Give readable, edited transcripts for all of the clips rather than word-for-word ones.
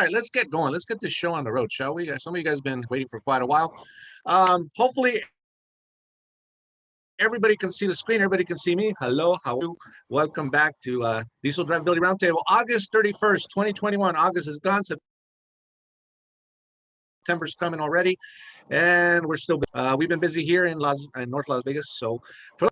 right, let's get going. Let's get this show on the road, shall we? Some of you guys have been waiting for quite a while. Hopefully, everybody can see the screen. Everybody can see me. Hello, how are you? Welcome back to Diesel Drivability Roundtable, August 31st, 2021. August is gone. September's coming already, and we're still we've been busy here in North Las Vegas. So for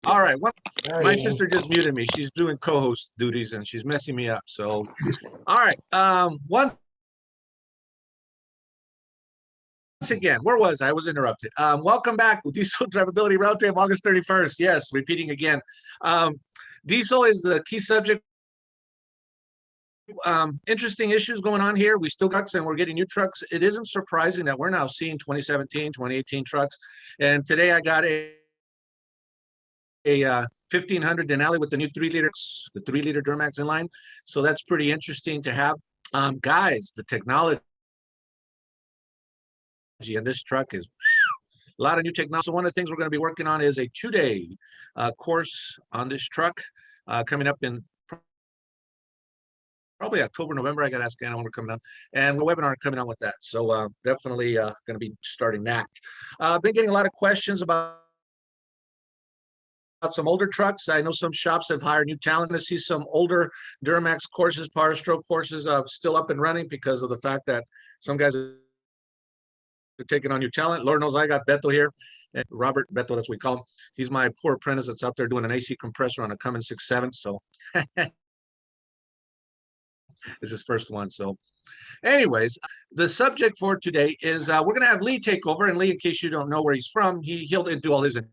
all right, my sister just muted me. She's doing co-host duties and she's messing me up. So, all right, once again, where was I? I was interrupted. Welcome back to Diesel Drivability Roundtable, August 31st. Yes, repeating again. Diesel is the key subject. Interesting issues going on here. We still got and we're getting new trucks. It isn't surprising that we're now seeing 2017, 2018 trucks. And today I got a 1500 Denali with the new 3-liter, the 3-liter Duramax inline. So that's pretty interesting to have. Guys, the technology and this truck is a lot of new technology. So one of the things we're going to be working on is a 2-day course on this truck coming up in probably October, November. I got to ask Anna when we're coming on, and the webinar coming on with that. So definitely going to be starting that. I've been getting a lot of questions about some older trucks. I know some shops have hired new talent to see some older Duramax courses, Powerstroke courses still up and running because of the fact that some guys are taking on new talent. Lord knows I got Beto here. And Robert Beto, that's what we call him. He's my poor apprentice that's out there doing an AC compressor on a Cummins 6.7. So it's his first one. So anyways, the subject for today is we're going to have Lee take over. And Lee, in case you don't know where he's from, he'll do all his intros.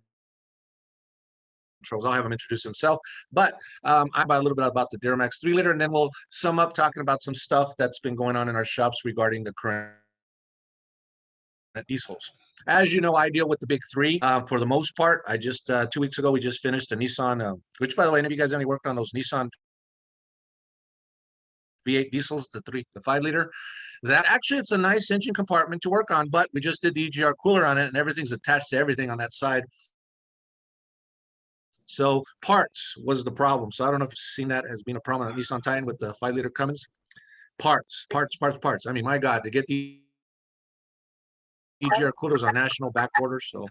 I'll have him introduce himself, but I about a little bit about the Duramax 3-liter, and then we'll sum up talking about some stuff that's been going on in our shops regarding the current diesels. As you know, I deal with the big three for the most part. I just 2 weeks ago we just finished a Nissan, which by the way, any of you guys any worked on those Nissan V8 diesels, the 5-liter? That actually it's a nice engine compartment to work on, but we just did the EGR cooler on it, and everything's attached to everything on that side. So parts was the problem. So I don't know if you've seen that as being a problem on Nissan Titan with the 5-liter Cummins. Parts. I mean, my God, to get the EGR coolers on national back order. So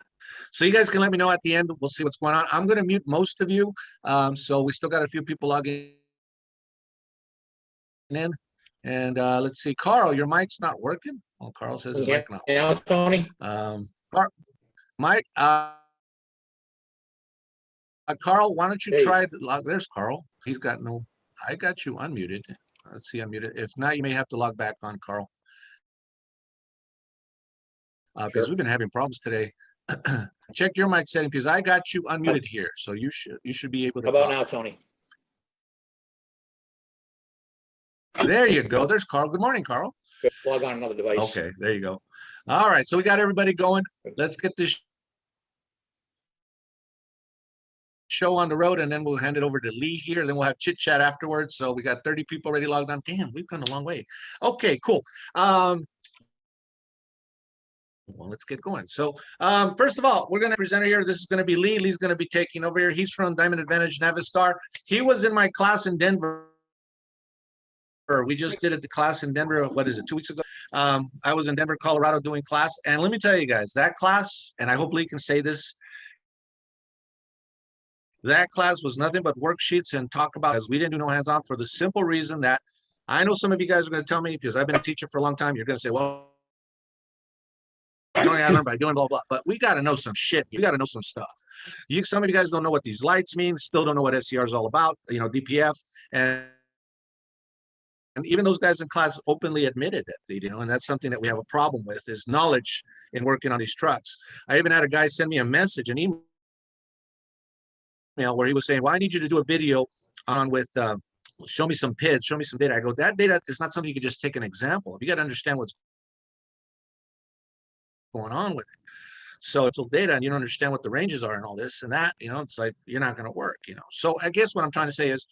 you guys can let me know at the end. We'll see what's going on. I'm going to mute most of you. So we still got a few people logging in. And let's see, Carl, your mic's not working. Oh, Carl says his mic not working. Yeah, Tony. Mike, Carl, why don't you try to log? There's Carl. He's got no. I got you unmuted. Let's see, unmuted. If not, you may have to log back on, Carl. Because we've been having problems today. Check your mic setting because I got you unmuted here, so you should be able to. How about now, Tony? There you go. There's Carl. Good morning, Carl. Good. Log on another device. Okay, there you go. All right, so we got everybody going. Let's get this show on the road, and then we'll hand it over to Lee here. Then we'll have chit chat afterwards. So we got 30 people already logged on. Damn, we've come a long way. Okay, cool. Well, let's get going. So first of all, we're going to present here. This is going to be Lee. Lee's going to be taking over here. He's from Diamond Advantage Navistar. He was in my class in Denver. We just did the class in Denver. What is it, 2 weeks ago? I was in Denver, Colorado doing class. And let me tell you guys, that class, and I hope Lee can say this, that class was nothing but worksheets and talk about, as we didn't do no hands-on for the simple reason that I know some of you guys are going to tell me, because I've been a teacher for a long time, you're going to say, well, Tony, I learned by doing blah, blah, but we got to know some shit. You got to know some stuff. Some of you guys don't know what these lights mean, still don't know what SCR is all about, DPF. And even those guys in class openly admitted it, and that's something that we have a problem with is knowledge in working on these trucks. I even had a guy send me a message, an email where he was saying, well, I need you to do a video on with, show me some PIDs, show me some data. I go, that data is not something you can just take an example of. You got to understand what's going on with it. So it's data and you don't understand what the ranges are and all this and that, it's like, you're not going to work, So I guess what I'm trying to say is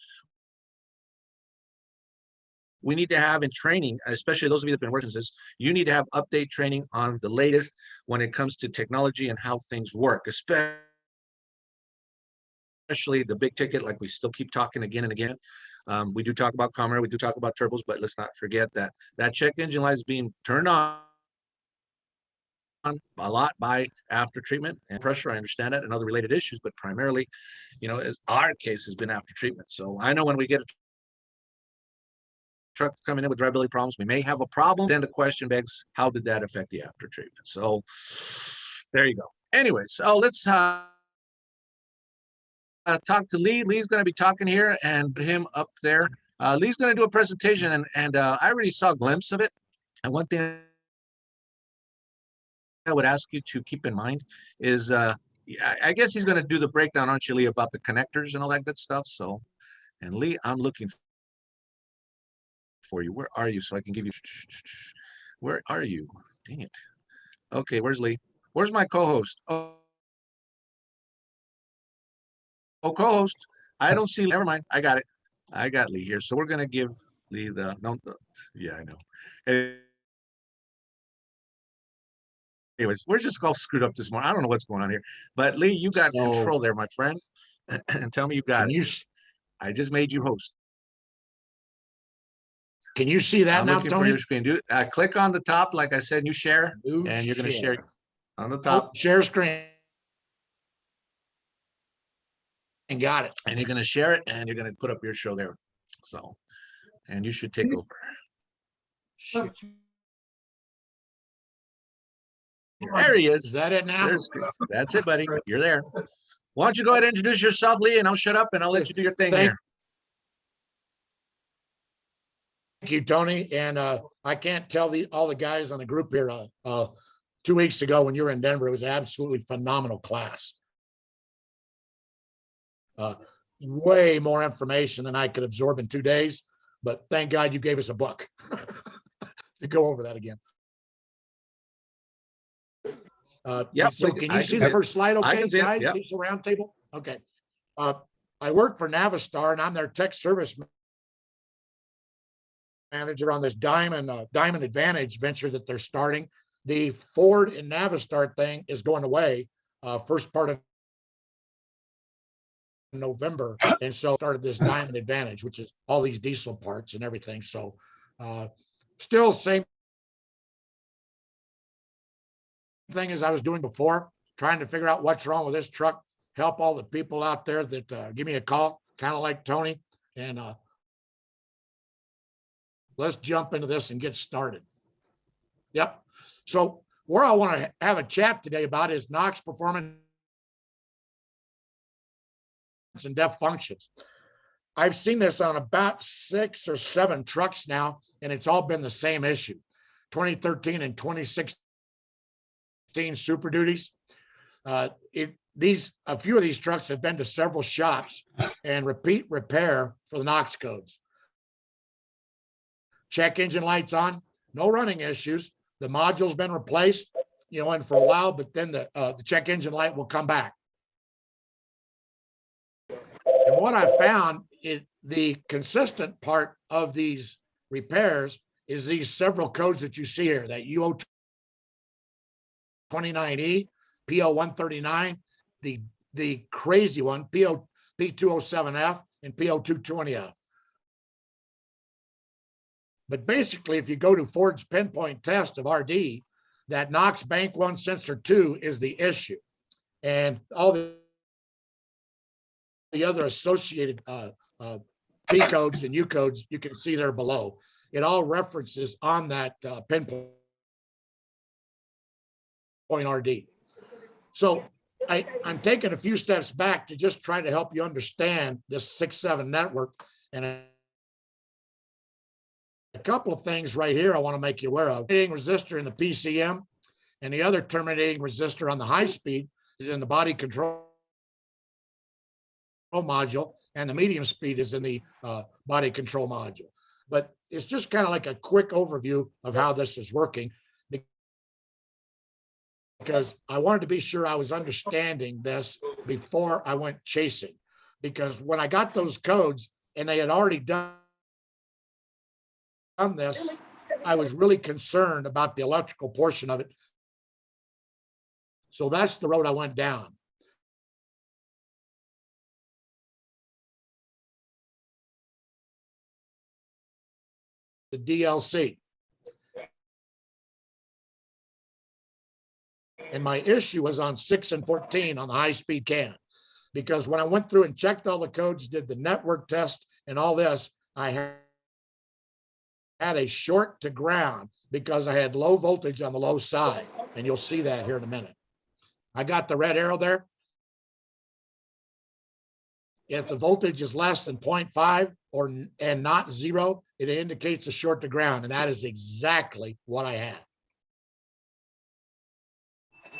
we need to have in training, especially those of you that have been working this, you need to have update training on the latest when it comes to technology and how things work, especially the big ticket, like we still keep talking again and again. We do talk about Commer, we do talk about turbos, but let's not forget that that check engine light is being turned on a lot by after treatment and pressure. I understand that and other related issues, but primarily, as our case has been after treatment. So I know when we get a truck coming in with drivability problems, we may have a problem. Then the question begs, how did that affect the after treatment? So there you go. Anyways, so let's talk to Lee. Lee's going to be talking here and put him up there. Lee's going to do a presentation, and I already saw a glimpse of it. And one thing I would ask you to keep in mind is, I guess he's going to do the breakdown, aren't you, Lee, about the connectors and all that good stuff. So, and Lee, I'm looking for you. Where are you? So I can give you, where are you? Dang it. Okay, where's Lee? Where's my co-host? Oh, co-host. I don't see, never mind. I got it. I got Lee here. So we're going to give Lee the, no, yeah, I know. Anyways, we're just all screwed up this morning. I don't know what's going on here. But Lee, you got control there, my friend. And tell me you got it. I just made you host. Can you see that now, Tony? For your screen. Click on the top, like I said, you share, and you're going to share on the top. Share screen. And got it. And you're going to share it, and you're going to put up your show there. So, and you should take over. There he is. Is that it now? That's it, buddy. You're there. Why don't you go ahead and introduce yourself, Lee, and I'll shut up and I'll let you do your thing here. Thank you, Tony. And I can't tell all the guys on the group here. 2 weeks ago when you were in Denver, it was an absolutely phenomenal class. Way more information than I could absorb in 2 days, but thank God you gave us a book to go over that again. So can you see the first slide? Okay, guys, digital roundtable. Okay. I work for Navistar and I'm their tech service manager on this Diamond Advantage venture that they're starting. The Ford and Navistar thing is going away first part of November, and so started this Diamond Advantage, which is all these diesel parts and everything. So still same thing as I was doing before, trying to figure out what's wrong with this truck, help all the people out there that give me a call, kind of like Tony, and let's jump into this and get started. Yep. So where I want to have a chat today about is NOx performance and depth functions. I've seen this on about 6 or 7 trucks now, and it's all been the same issue. 2013 and 2016 Super Duties. A few of these trucks have been to several shops and repeat repair for the NOx codes. Check engine lights on, no running issues. The module's been replaced, and for a while, but then the check engine light will come back. And what I found is the consistent part of these repairs is these several codes that you see here, that UO29E, PO139, the crazy one, P207F, and PO220F. But basically, if you go to Ford's pinpoint test of RD, that NOx bank 1 sensor 2 is the issue. And all the other associated P codes and U codes, you can see there below. It all references on that pinpoint RD. So I'm taking a few steps back to just try to help you understand this 6-7 network. And a couple of things right here I want to make you aware of. Terminating resistor in the PCM, and the other terminating resistor on the high speed is in the body control module, and the medium speed is in the body control module. But it's just kind of like a quick overview of how this is working, because I wanted to be sure I was understanding this before I went chasing. Because when I got those codes and they had already done done this, I was really concerned about the electrical portion of it. So that's the road I went down. The DLC. And my issue was on 6 and 14 on the high-speed CAN. Because when I went through and checked all the codes, did the network test and all this, I had a short to ground because I had low voltage on the low side. And you'll see that here in a minute. I got the red arrow there. If the voltage is less than 0.5 and not 0, it indicates a short to ground. And that is exactly what I had.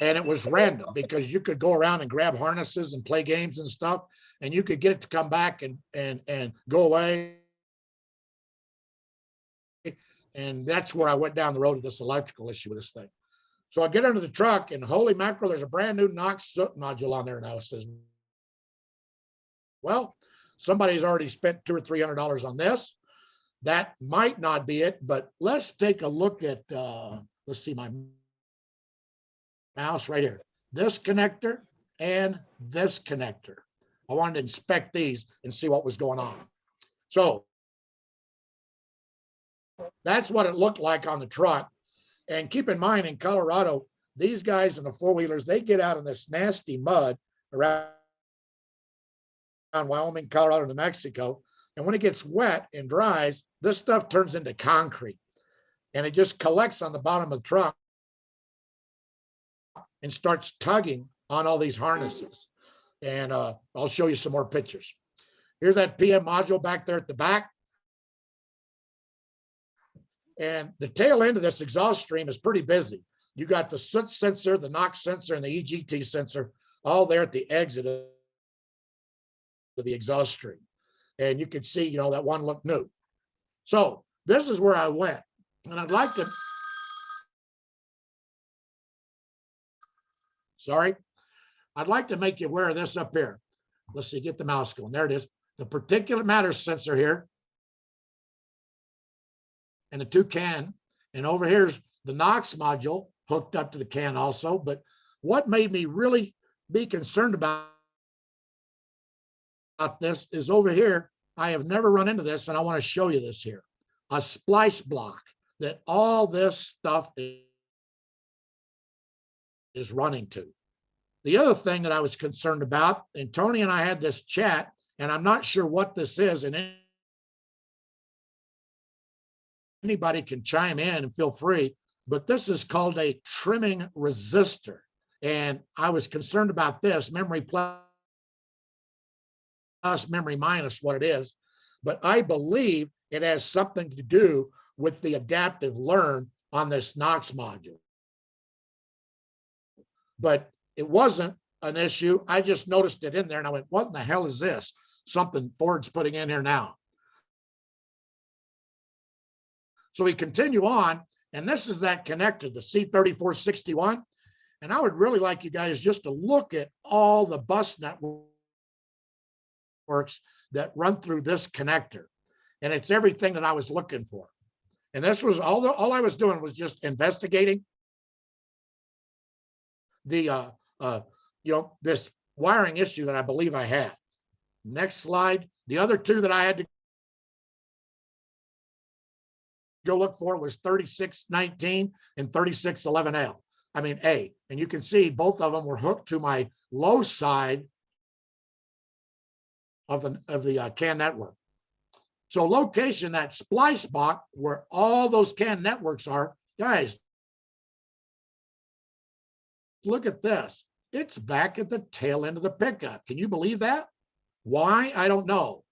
And it was random because you could go around and grab harnesses and play games and stuff, and you could get it to come back and go away. And that's where I went down the road of this electrical issue with this thing. So I get into the truck, and holy mackerel, there's a brand new NOx soot module on there now. It says, well, somebody's already spent $200 or $300 on this. That might not be it, but let's take a look at, let's see my mouse right here. This connector and this connector. I wanted to inspect these and see what was going on. So that's what it looked like on the truck. And keep in mind, in Colorado, these guys in the four-wheelers, they get out in this nasty mud around Wyoming, Colorado, New Mexico. And when it gets wet and dries, this stuff turns into concrete. And it just collects on the bottom of the truck and starts tugging on all these harnesses. And I'll show you some more pictures. Here's that PM module back there at the back. And the tail end of this exhaust stream is pretty busy. You got the soot sensor, the NOx sensor, and the EGT sensor all there at the exit of the exhaust stream. And you can see, you know, that one looked new. So this is where I went. And I'd like to, I'd like to make you aware of this up here. Let's see, get the mouse going. There it is. The particulate matter sensor here. And the two CAN. And over here's the NOx module hooked up to the CAN also. But what made me really be concerned about this is over here. I have never run into this, and I want to show you this here. A splice block that all this stuff is running to. The other thing that I was concerned about, and Tony and I had this chat, and I'm not sure what this is, and anybody can chime in and feel free, but this is called a trimming resistor. And I was concerned about this, memory plus, memory minus, what it is. But I believe it has something to do with the adaptive learn on this NOx module. But it wasn't an issue. I just noticed it in there and I went, what in the hell is this? Something Ford's putting in here now. So we continue on, and this is that connector, the C3461. And I would really like you guys just to look at all the bus networks that run through this connector. And it's everything that I was looking for. And this was all I was doing was just investigating the this wiring issue that I believe I had. Next slide. The other two that I had to go look for was 3619 and 3611L. I mean, A. And you can see both of them were hooked to my low side of the CAN network. So location, that splice box where all those CAN networks are, guys, look at this. It's back at the tail end of the pickup. Can you believe that? Why? I don't know.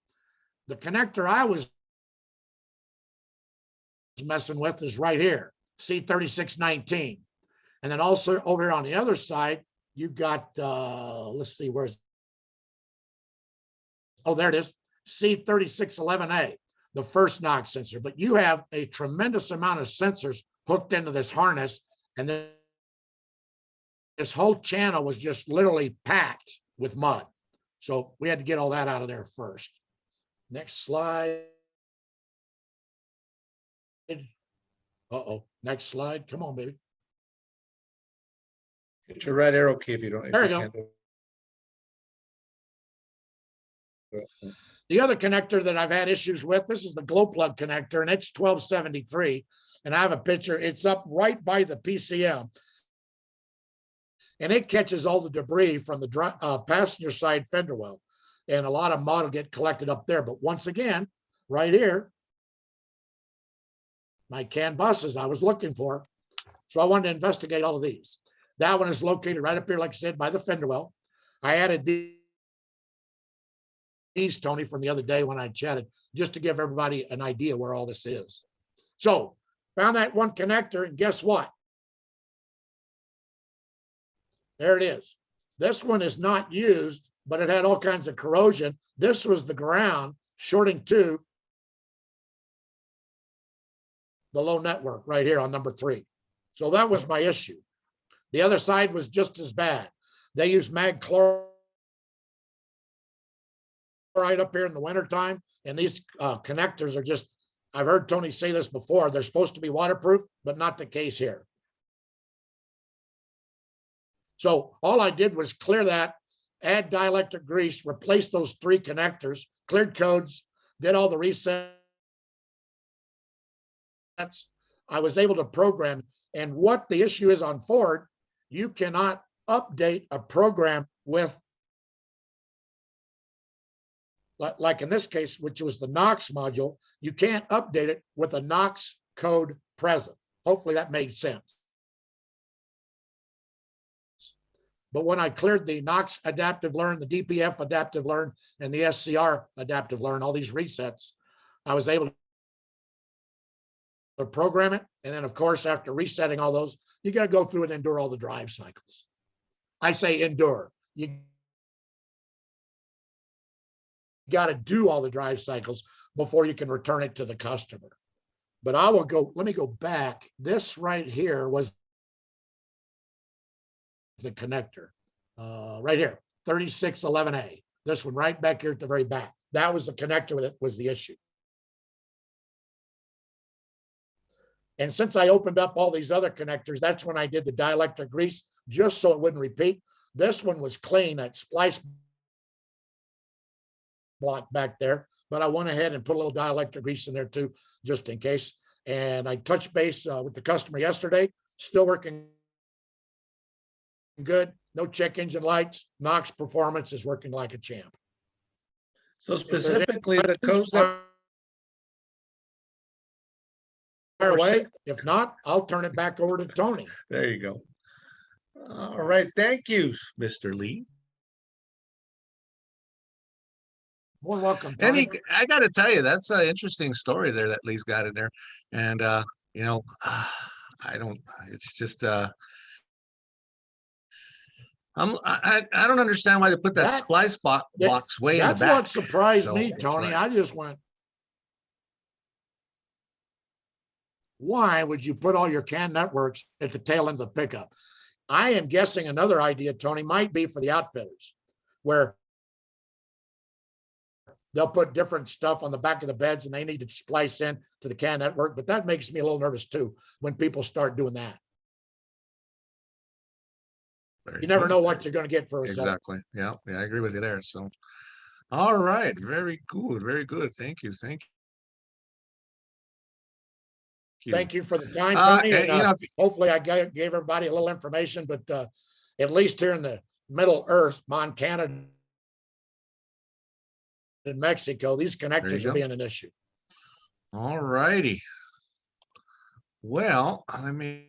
The connector I was messing with is right here, C3619. And then also over here on the other side, you got, let's see, where's, oh, there it is, C3611A, the first NOx sensor. But you have a tremendous amount of sensors hooked into this harness, and then this whole channel was just literally packed with mud. So we had to get all that out of there first. Next slide. Uh-oh, next slide. Come on, baby. Hit your right arrow key if you don't. If There you you can't go. do it. The other connector that I've had issues with, this is the glow plug connector, and it's 1273. And I have a picture. It's up right by the PCM. And it catches all the debris from the passenger side fender well. And a lot of mud will get collected up there. But once again, right here, my CAN buses I was looking for. So I wanted to investigate all of these. That one is located right up here, like I said, by the fender well. I added these, Tony, from the other day when I chatted, just to give everybody an idea where all this is. So found that one connector, and guess what? There it is. This one is not used, but it had all kinds of corrosion. This was the ground shorting to the low network right here on number 3. So that was my issue. The other side was just as bad. They use mag chloride up here in the wintertime, and these connectors are just, I've heard Tony say this before, they're supposed to be waterproof, but not the case here. So all I did was clear that, add dielectric grease, replace those 3 connectors, cleared codes, did all the resets. I was able to program. And what the issue is on Ford, you cannot update a program with, like in this case, which was the Knox module, you can't update it with a Knox code present. Hopefully that made sense. But when I cleared the Knox adaptive learn, the DPF adaptive learn, and the SCR adaptive learn, all these resets, I was able to program it. And then, of course, after resetting all those, you got to go through and endure all the drive cycles. I say endure. You got to do all the drive cycles before you can return it to the customer. But I will go, let me go back. This right here was the connector right here, 3611A. This one right back here at the very back. That was the connector that was the issue. And since I opened up all these other connectors, that's when I did the dielectric grease, just so it wouldn't repeat. This one was clean, that splice block back there, but I went ahead and put a little dielectric grease in there too, just in case. And I touched base with the customer yesterday, still working good. No check engine lights. Knox performance is working like a champ. So specifically the codes that away. If not, I'll turn it back over to Tony. There you go. All right. Thank you, Mr. Lee. More welcome, And Tony. I got to tell you, that's an interesting story there that Lee's got in there. And, you know, I don't, it's just, I don't understand why they put that splice box way in the back. That's what surprised So me, it's Tony. like, I just went, why would you put all your CAN networks at the tail end of the pickup? I am guessing another idea, Tony, might be for the outfitters, where they'll put different stuff on the back of the beds and they need to splice in to the CAN network. But that makes me a little nervous too, when people start doing that. You never know what you're going to get for a exactly. Yeah, I agree with you there. So, all right, very good, very good. Thank you, thank you. Thank you for the time, Tony. And, you know, hopefully I gave everybody a little information, but at least here in the Middle Earth, Montana and Mexico, these connectors are being an issue. All righty. Well, let me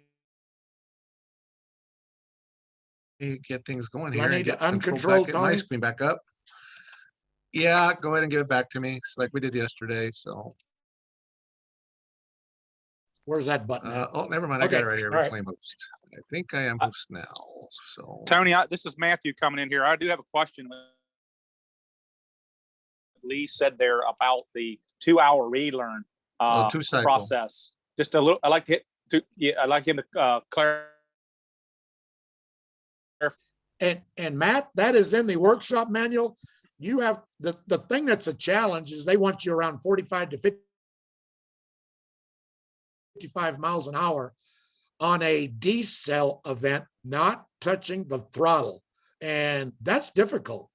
get things going here. I need to to uncontrol my screen back up. Yeah, go ahead and give it back to me, like we did yesterday. So, where's that button? Oh, never mind. I got it right here. Reclaim host. I think I am host now. So, Tony, this is Matthew coming in here. I do have a question. Lee said there about the 2-hour relearn process. Just a little. I like I like him to clarify. And Matt, that is in the workshop manual. You have the thing that's a challenge is they want you around 45 to 50 55 miles an hour on a D-cell event, not touching the throttle. And that's difficult.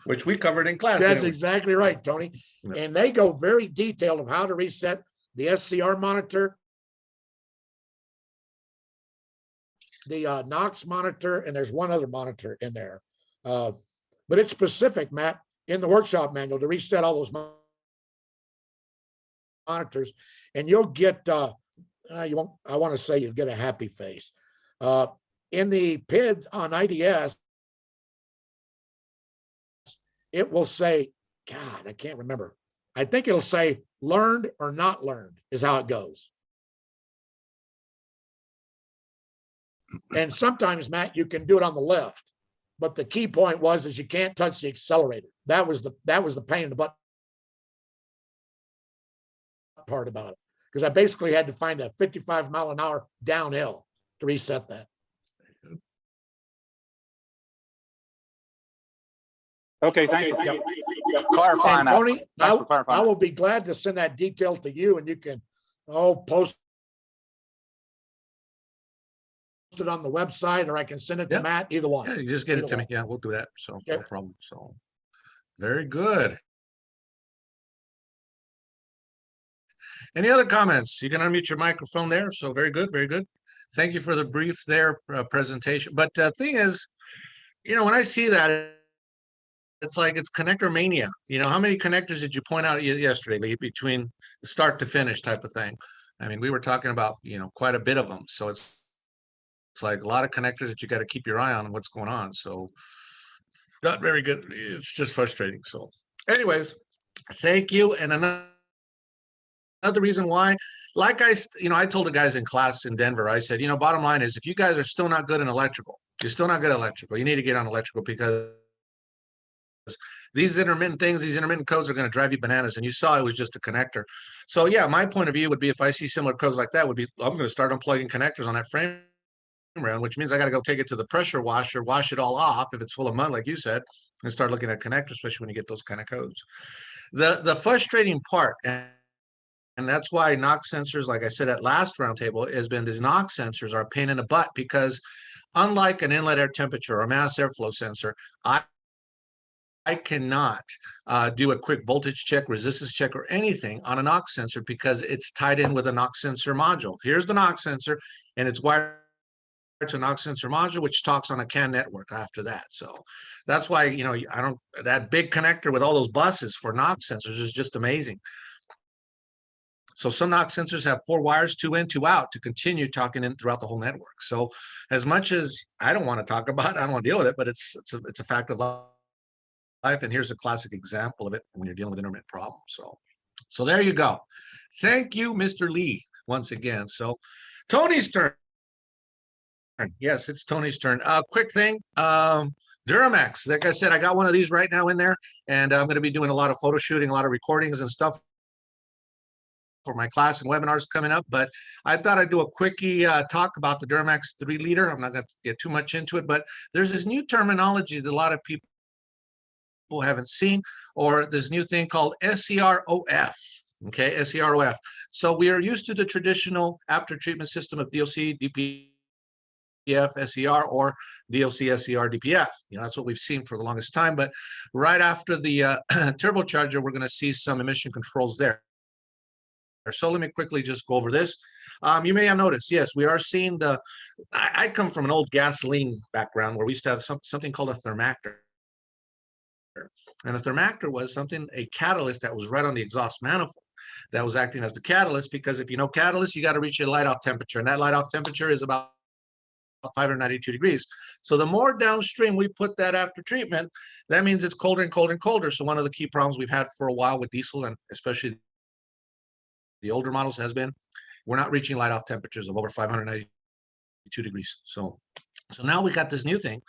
Which we covered in class. That's exactly right, Tony. Yeah. And they go very detailed of how to reset the SCR monitor, the NOx monitor, and there's one other monitor in there. But it's specific, Matt, in the workshop manual to reset all those monitors, and you'll get, you won't, I want to say you'll get a happy face. In the PIDs on IDS, it will say, God, I can't remember. I think it'll say learned or not learned is how it goes. And sometimes, Matt, you can do it on the left, but the key point is you can't touch the accelerator. That was the pain in the butt part about it, because I basically had to find a 55 mile an hour downhill to reset that. Okay, thanks for clarifying that. Tony, I will be glad to send that detail to you, and you can post it on the website, or I can send it to Matt, either one. Yeah, you just get it to me. Yeah, we'll do that. So no problem. So very good. Any other comments? You can unmute your microphone there. So very good, very good. Thank you for the brief presentation. But thing is, when I see that, it's like it's connector mania. How many connectors did you point out yesterday, Lee, between start to finish type of thing? I mean, we were talking about, quite a bit of them. So it's like a lot of connectors that you got to keep your eye on and what's going on. So not very good. It's just frustrating. So anyways, thank you. And another reason why, like I told the guys in class in Denver, I said, bottom line is if you guys are still not good in electrical, you're still not good at electrical, you need to get on electrical, because these intermittent things, these intermittent codes are going to drive you bananas. And you saw it was just a connector. So yeah, my point of view would be, if I see similar codes like that, I'm going to start unplugging connectors on that frame round, which means I got to go take it to the pressure washer, wash it all off if it's full of mud, like you said, and start looking at connectors, especially when you get those kind of codes. The frustrating part, and that's why NOx sensors, like I said at last roundtable, has been these NOx sensors are a pain in the butt, because unlike an inlet air temperature or mass airflow sensor, I cannot do a quick voltage check, resistance check, or anything on a NOx sensor, because it's tied in with a NOx sensor module. Here's the NOx sensor, and it's wired to a NOx sensor module, which talks on a CAN network after that. So that's why, that big connector with all those buses for NOx sensors is just amazing. So some NOx sensors have 4 wires, 2 in, 2 out, to continue talking in throughout the whole network. So as much as I don't want to talk about it, I don't want to deal with it, but it's a fact of life. And here's a classic example of it when you're dealing with intermittent problems. So there you go. Thank you, Mr. Lee, once again. So Tony's turn. Yes, it's Tony's turn. Quick thing. Duramax. Like I said, I got one of these right now in there, and I'm going to be doing a lot of photo shooting, a lot of recordings and stuff for my class and webinars coming up. But I thought I'd do a quickie talk about the Duramax 3-liter. I'm not going to get too much into it, but there's this new terminology that a lot of people haven't seen, or this new thing called SCROF. Okay, SCROF. So we are used to the traditional after treatment system of DOC, DPF, SCR, or DOC, SCR, DPF. That's what we've seen for the longest time. But right after the turbocharger, we're going to see some emission controls there. So let me quickly just go over this. You may have noticed, yes, we are seeing I come from an old gasoline background where we used to have something called a thermactor. And a thermactor was a catalyst that was right on the exhaust manifold that was acting as the catalyst, because if you know catalyst, you got to reach a light off temperature, and that light off temperature is about 592 degrees. So the more downstream we put that after treatment, that means it's colder and colder and colder. So one of the key problems we've had for a while with diesel, and especially the older models, has been we're not reaching light off temperatures of over 592 degrees. So now we got this new thing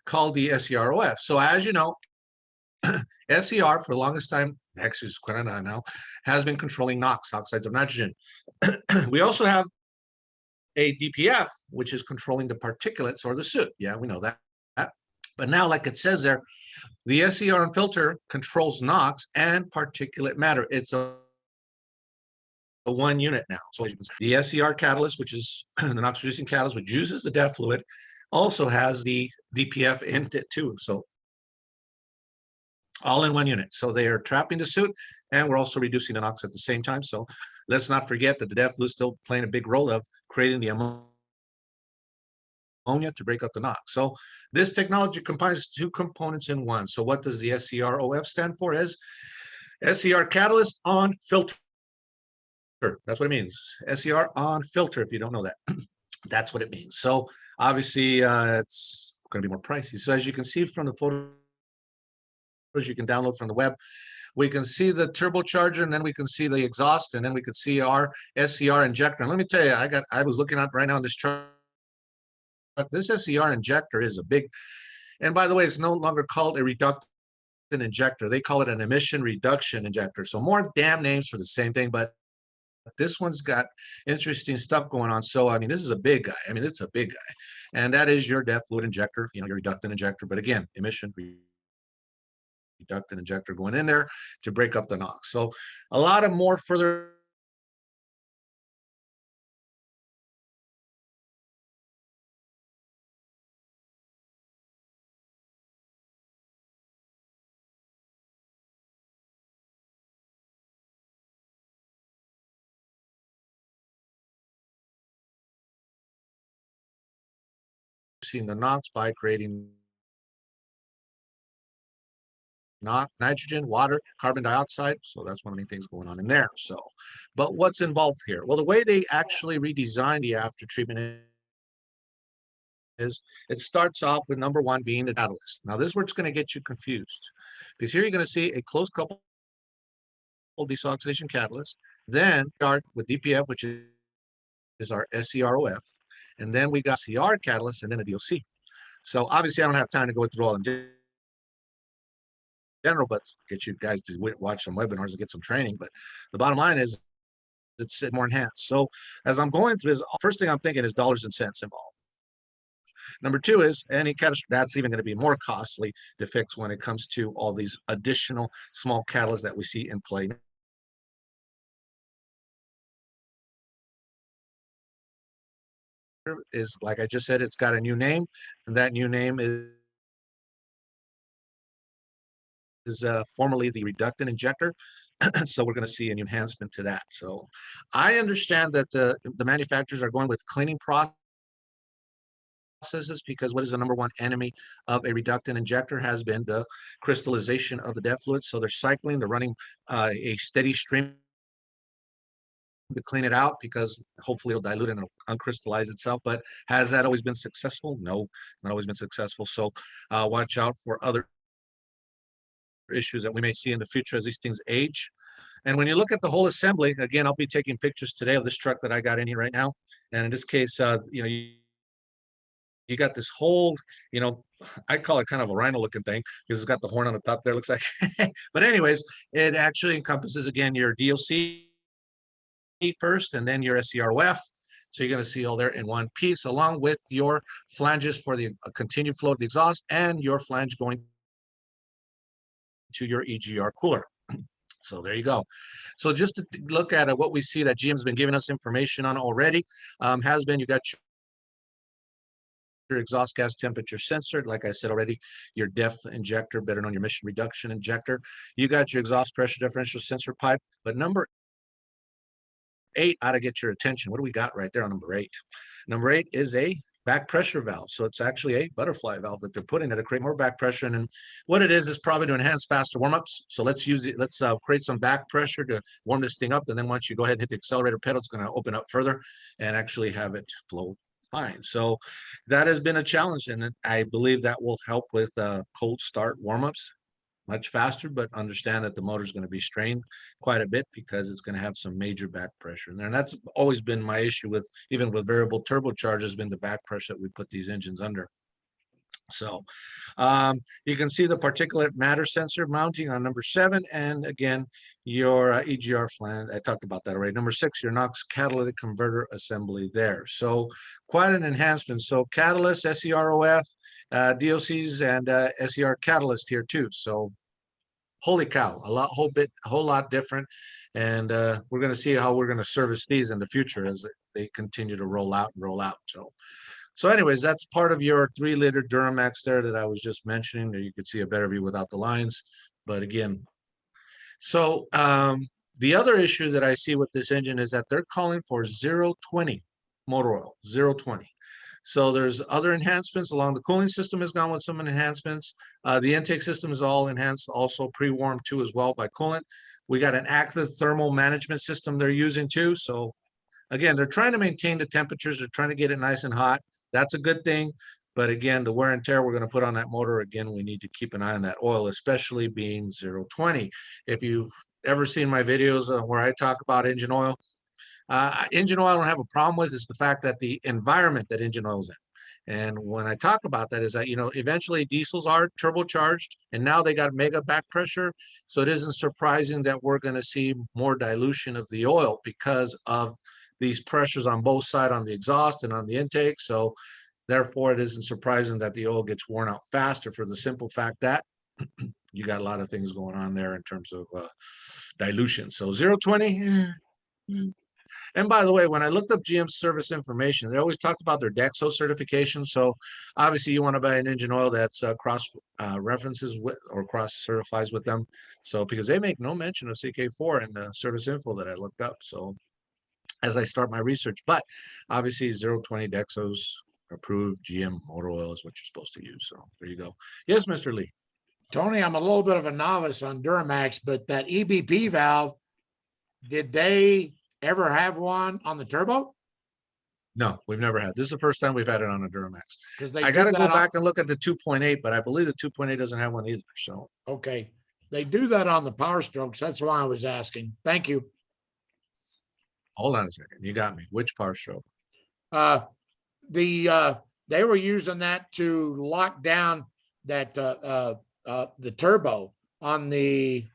called the SCROF. So as you know, SCR for the longest time, actually it's quite a while now, has been controlling NOx, oxides of nitrogen. We also have a DPF, which is controlling the particulates or the soot. Yeah, we know that. But now, like it says there, the SCR and filter controls NOx and particulate matter. It's a one unit now. So the SCR catalyst, which is the NOx reducing catalyst, which uses the DEF fluid, also has the DPF in it too. So all in one unit. So they are trapping the soot, and we're also reducing the NOx at the same time. So let's not forget that the DEF fluid is still playing a big role of creating the ammonia to break up the NOx. So this technology combines two components in one. So what does the SCROF stand for? Is SCR catalyst on filter. That's what it means. SCR on filter, if you don't know that. That's what it means. So obviously it's going to be more pricey. So as you can see from the photos you can download from the web, we can see the turbocharger, and then we can see the exhaust, and then we can see our SCR injector. And let me tell you, I was looking at right now on this truck. This SCR injector is a big, and by the way, it's no longer called a reductant injector. They call it an emission reduction injector. So more damn names for the same thing, but this one's got interesting stuff going on. So, I mean, this is a big guy. I mean, it's a big guy. And that is your DEF fluid injector, your reductant injector. But again, emission reductant injector going in there to break up the NOx. So a lot of more further seeing the NOx by creating nitrogen, water, carbon dioxide. So that's one of the things going on in there. So, but what's involved here? Well, the way they actually redesigned the after treatment is it starts off with number one being the catalyst. Now this is where it's going to get you confused, because here you're going to see a close couple desulfidation catalyst, then start with DPF, which is our SCROF, and then we got CR catalyst, and then a DOC. So obviously I don't have time to go through all of them general, but get you guys to watch some webinars and get some training. But the bottom line is it's more enhanced. So as I'm going through this, first thing I'm thinking is dollars and cents involved. Number two is any catalyst that's even going to be more costly to fix when it comes to all these additional small catalysts that we see in play. Is, like I just said, it's got a new name, and that new name is formerly the reductant injector. So we're going to see an enhancement to that. So I understand that the manufacturers are going with cleaning processes, because what is the number one enemy of a reductant injector has been the crystallization of the DEF fluid. So they're cycling, they're running a steady stream to clean it out, because hopefully it'll dilute and it'll uncrystallize itself. But has that always been successful? No, it's not always been successful. So watch out for other issues that we may see in the future as these things age. And when you look at the whole assembly, again, I'll be taking pictures today of this truck that I got in here right now. And in this case, you got this whole, I call it kind of a rhino looking thing, because it's got the horn on the top there, looks like. But anyways, it actually encompasses, again, your DOC first, and then your SCROF. So you're going to see all there in one piece, along with your flanges for the continued flow of the exhaust, and your flange going to your EGR cooler. So there you go. So just to look at what we see that GM's been giving us information on already, has been, you got your exhaust gas temperature sensor, like I said already, your DEF injector, better known your emission reduction injector. You got your exhaust pressure differential sensor pipe. But number 8 ought to get your attention. What do we got right there on number 8? Number 8 is a back pressure valve. So it's actually a butterfly valve that they're putting there to create more back pressure. And what it is probably to enhance faster warm-ups. So let's use it. Let's create some back pressure to warm this thing up. And then once you go ahead and hit the accelerator pedal, it's going to open up further and actually have it flow fine. So that has been a challenge. And I believe that will help with cold start warm-ups much faster, but understand that the motor is going to be strained quite a bit, because it's going to have some major back pressure in there. And that's always been my issue with, even with variable turbochargers, been the back pressure that we put these engines under. So you can see the particulate matter sensor mounting on number 7. And again, your EGR flange, I talked about that already. Number 6, your NOx catalytic converter assembly there. So quite an enhancement. So catalyst, SCROF, DOCs, and SCR catalyst here too. So holy cow, a whole lot different. And we're going to see how we're going to service these in the future as they continue to roll out and roll out. So anyways, that's part of your 3-liter Duramax there that I was just mentioning. There you could see a better view without the lines. But again, so the other issue that I see with this engine is that they're calling for 0.20 motor oil, 0.20. So there's other enhancements along. The cooling system has gone with some enhancements. The intake system is all enhanced, also pre-warmed too as well by coolant. We got an active thermal management system they're using too. So again, they're trying to maintain the temperatures. They're trying to get it nice and hot. That's a good thing. But again, the wear and tear we're going to put on that motor, again, we need to keep an eye on that oil, especially being 0.20. If you've ever seen my videos where I talk about engine oil I don't have a problem with. Is the fact that the environment that engine oil is in. And when I talk about that is that, eventually diesels are turbocharged and now they got mega back pressure. So it isn't surprising that we're going to see more dilution of the oil because of these pressures on both sides, on the exhaust and on the intake. So therefore, it isn't surprising that the oil gets worn out faster for the simple fact that you got a lot of things going on there in terms of dilution. So 0.20. And by the way, when I looked up GM service information, they always talked about their DEXO certification. So obviously you want to buy an engine oil that's cross references with or cross certifies with them. So because they make no mention of CK4 in the service info that I looked up. So as I start my research, but obviously 0.20 DEXOs approved GM motor oil is what you're supposed to use. So there you go. Yes, Mr. Lee. Tony, I'm a little bit of a novice on Duramax, but that EBP valve, did they ever have one on the turbo? No, we've never had. This is the first time we've had it on a Duramax. Because I got to go back and look at the 2.8, but I believe the 2.8 doesn't have one either. So okay, they do that on the Powerstrokes. That's why I was asking. Thank you. Hold on a second. You got me. Which Powerstroke? They were using that to lock down that the turbo on the,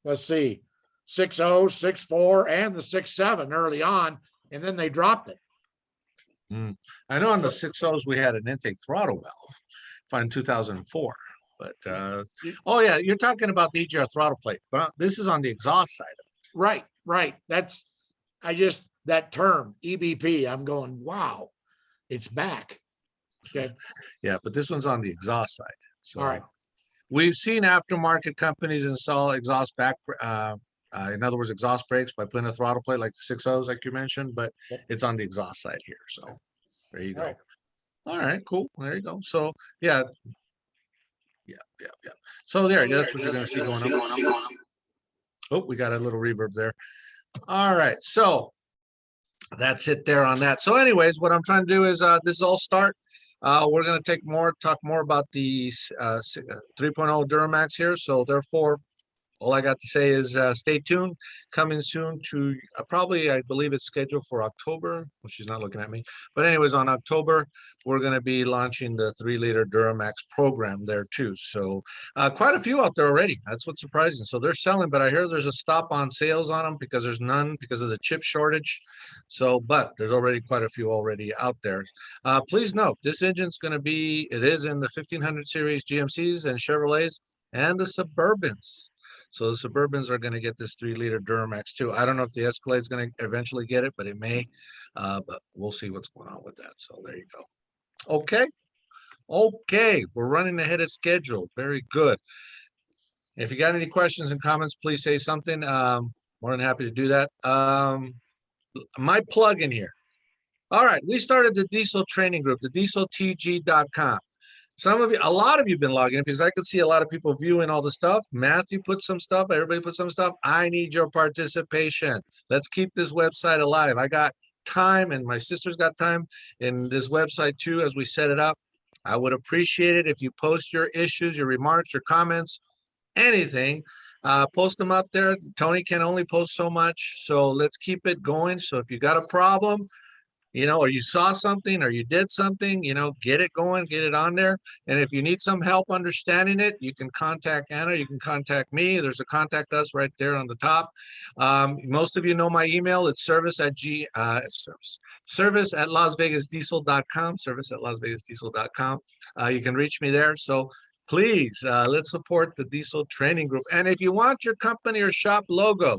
let's see, 6.0, 6.4, and the 6.7 early on, and then they dropped it. I know on the 6.0s we had an intake throttle valve in 2004, but oh yeah, you're talking about the EGR throttle plate, but this is on the exhaust side of it. Right. That's that term EBP. I'm going, wow, it's back. Okay. Yeah, but this one's on the exhaust side. So all right. We've seen aftermarket companies install exhaust back. In other words, exhaust brakes by putting a throttle plate like the 6.0s, like you mentioned, but it's on the exhaust side here. So there you go. All right, cool. There you go. So yeah. So that's what you're going to see going on. Oh, we got a little reverb there. All right, so that's it there on that. So anyways, what I'm trying to do is this is all start. We're going to talk more about the 3.0 Duramax here. So therefore, all I got to say is stay tuned. Coming soon to probably, I believe it's scheduled for October. Well, she's not looking at me. But anyways, on October, we're going to be launching the 3-liter Duramax program there too. So quite a few out there already. That's what's surprising. So they're selling, but I hear there's a stop on sales on them because there's none because of the chip shortage. So, but there's already quite a few already out there. Please note, this engine's going to be, it is in the 1500 series GMCs and Chevrolets and the Suburbans. So the Suburbans are going to get this 3-liter Duramax too. I don't know if the Escalade is going to eventually get it, but it may. But we'll see what's going on with that. So there you go. Okay. We're running ahead of schedule. Very good. If you got any questions and comments, please say something. More than happy to do that. My plug in here. All right. We started the diesel training group, the dieseltg.com. A lot of you have been logging in because I could see a lot of people viewing all the stuff. Matthew put some stuff. Everybody put some stuff. I need your participation. Let's keep this website alive. I got time and my sister's got time in this website too as we set it up. I would appreciate it if you post your issues, your remarks, your comments, anything. Post them up there. Tony can only post so much. So let's keep it going. So if you got a problem, or you saw something or you did something, get it going, get it on there. And if you need some help understanding it, you can contact Anna, you can contact me. There's a contact us right there on the top. Most of you know my email. It's service at lasvegasdiesel.com, service at lasvegasdiesel.com. You can reach me there. So please, let's support the Diesel Training Group. And if you want your company or shop logo,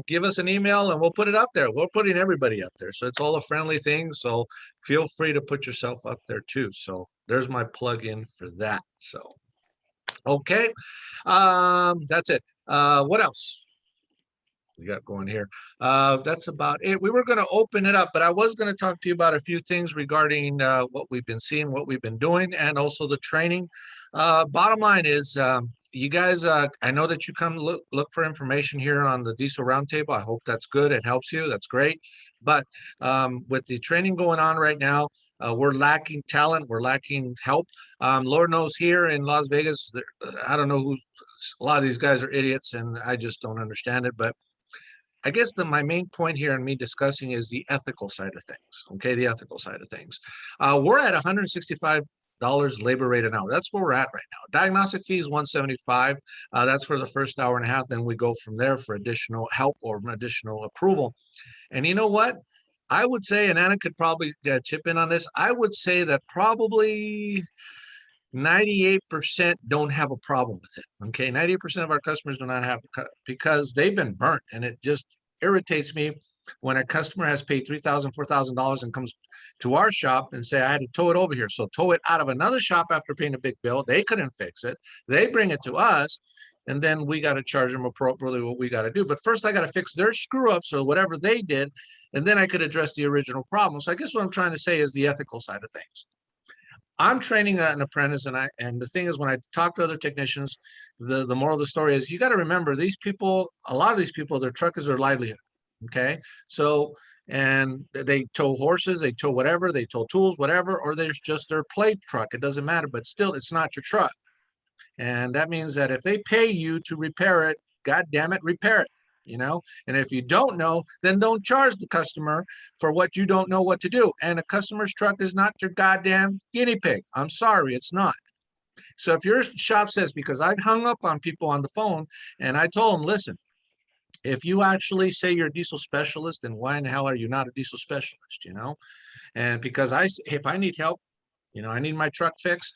give us an email and we'll put it up there. We're putting everybody up there. So it's all a friendly thing. So feel free to put yourself up there too. So there's my plug-in for that. So, okay. That's it. What else we got going here? That's about it. We were going to open it up, but I was going to talk to you about a few things regarding what we've been seeing, what we've been doing, and also the training. Bottom line is, you guys, I know that you come look for information here on the Diesel Roundtable. I hope that's good. It helps you. That's great. But with the training going on right now, we're lacking talent. We're lacking help. Lord knows here in Las Vegas, I don't know who, a lot of these guys are idiots and I just don't understand it. But I guess my main point here in me discussing is the ethical side of things. Okay, the ethical side of things. We're at $165 labor rate an hour. That's where we're at right now. Diagnostic fee is $175. That's for the first hour and a half. Then we go from there for additional help or additional approval. And you know what? I would say, and Anna could probably chip in on this, I would say that probably 98% don't have a problem with it. Okay, 98% of our customers do not have, because they've been burnt, and it just irritates me when a customer has paid $3,000, $4,000 and comes to our shop and say, I had to tow it over here. So tow it out of another shop after paying a big bill. They couldn't fix it. They bring it to us, and then we got to charge them appropriately what we got to do. But first I got to fix their screw ups or whatever they did, and then I could address the original problem. So I guess what I'm trying to say is the ethical side of things. I'm training an apprentice, and the thing is, when I talk to other technicians, the moral of the story is you got to remember these people, a lot of these people, their truck is their livelihood. Okay, so, and they tow horses, they tow whatever, they tow tools, whatever, or there's just their plate truck. It doesn't matter, but still, it's not your truck. And that means that if they pay you to repair it, God damn it, repair it. You know, and if you don't know, then don't charge the customer for what you don't know what to do. And a customer's truck is not your goddamn guinea pig. I'm sorry, it's not. So if your shop says, because I hung up on people on the phone and I told them, listen, if you actually say you're a diesel specialist, then why in the hell are you not a diesel specialist? You know, and because if I need help, you know, I need my truck fixed.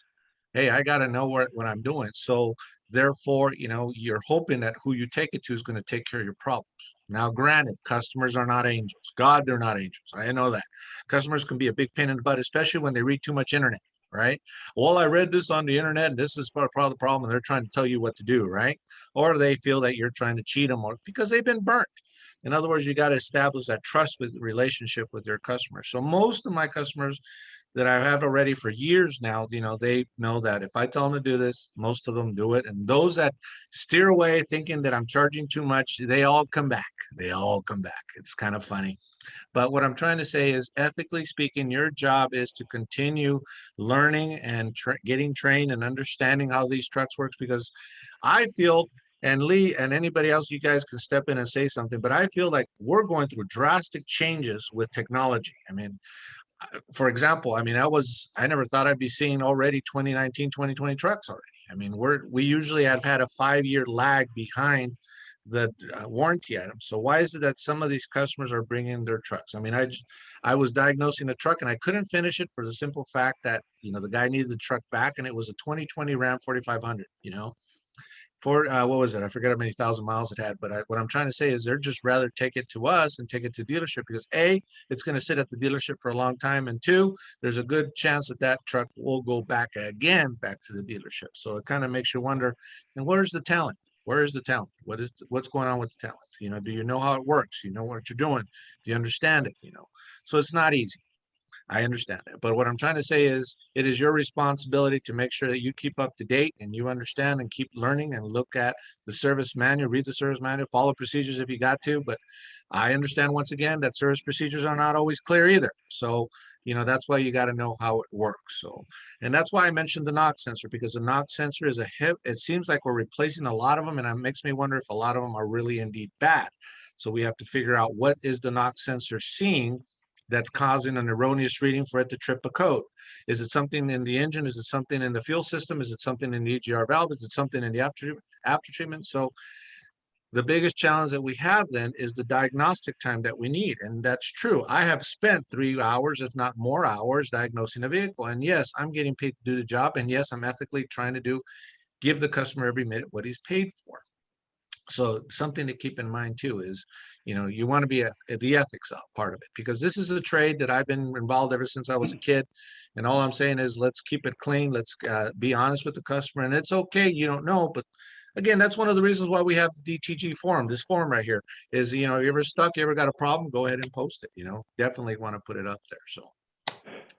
Hey, I got to know what I'm doing. So therefore, you know, you're hoping that who you take it to is going to take care of your problems. Now, granted, customers are not angels. God, they're not angels. I know that. Customers can be a big pain in the butt, especially when they read too much internet, right? Well, I read this on the internet and this is part of the problem. And they're trying to tell you what to do, right? Or they feel that you're trying to cheat them, or because they've been burnt. In other words, you got to establish that trust with relationship with your customers. So most of my customers that I have already for years now, you know, they know that if I tell them to do this, most of them do it. And those that steer away thinking that I'm charging too much, they all come back. They all come back. It's kind of funny. But what I'm trying to say is, ethically speaking, your job is to continue learning and getting trained and understanding how these trucks works, because I feel, and Lee and anybody else, you guys can step in and say something, but I feel like we're going through drastic changes with technology. I mean, for example, I mean, I never thought I'd be seeing already 2019, 2020 trucks already. I mean, we usually have had a 5-year lag behind the warranty items. So why is it that some of these customers are bringing their trucks? I mean, I was diagnosing a truck and I couldn't finish it for the simple fact that, you know, the guy needed the truck back and it was a 2020 Ram 4500, you know. For what was it? I forget how many thousand miles it had, but what I'm trying to say is they're just rather take it to us and take it to dealership, because A, it's going to sit at the dealership for a long time, and two, there's a good chance that that truck will go back again back to the dealership. So it kind of makes you wonder, and where's the talent? Where is the talent? What's going on with the talent? You know, do you know how it works? You know what you're doing? Do you understand it? You know, so it's not easy. I understand it. But what I'm trying to say is it is your responsibility to make sure that you keep up to date and you understand and keep learning and look at the service manual, read the service manual, follow procedures if you got to. But I understand, once again, that service procedures are not always clear either. So, you know, that's why you got to know how it works. So, and that's why I mentioned the knock sensor, because the knock sensor is it seems like we're replacing a lot of them, and it makes me wonder if a lot of them are really indeed bad. So we have to figure out what is the knock sensor seeing that's causing an erroneous reading for it to trip a code. Is it something in the engine? Is it something in the fuel system? Is it something in the EGR valve? Is it something in the after treatment? So The biggest challenge that we have then is the diagnostic time that we need. And that's true. I have spent 3 hours, if not more hours, diagnosing a vehicle. And yes, I'm getting paid to do the job. And yes, I'm ethically trying to give the customer every minute what he's paid for. So something to keep in mind too is, you want to be the ethics part of it, because this is a trade that I've been involved ever since I was a kid. And all I'm saying is, let's keep it clean. Let's be honest with the customer. And it's okay, you don't know, but again, that's one of the reasons why we have the DTG forum. This forum right here is, you ever stuck, you ever got a problem, go ahead and post it. Definitely want to put it up there. So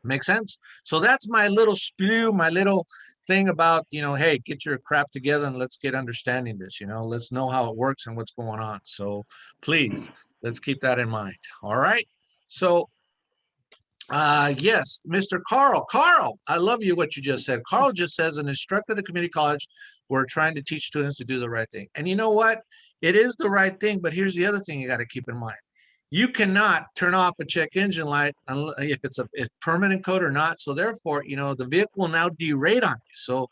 make sense? So that's my little spew, my little thing about, hey, get your crap together and let's get understanding this, let's know how it works and what's going on. So please, let's keep that in mind. All right. So yes, Mr. Carl, I love what you just said. Carl just says, an instructor at the community college, we're trying to teach students to do the right thing. And you know what? It is the right thing, but here's the other thing you got to keep in mind. You cannot turn off a check engine light if it's permanent code or not. So therefore, the vehicle will now derate on you. So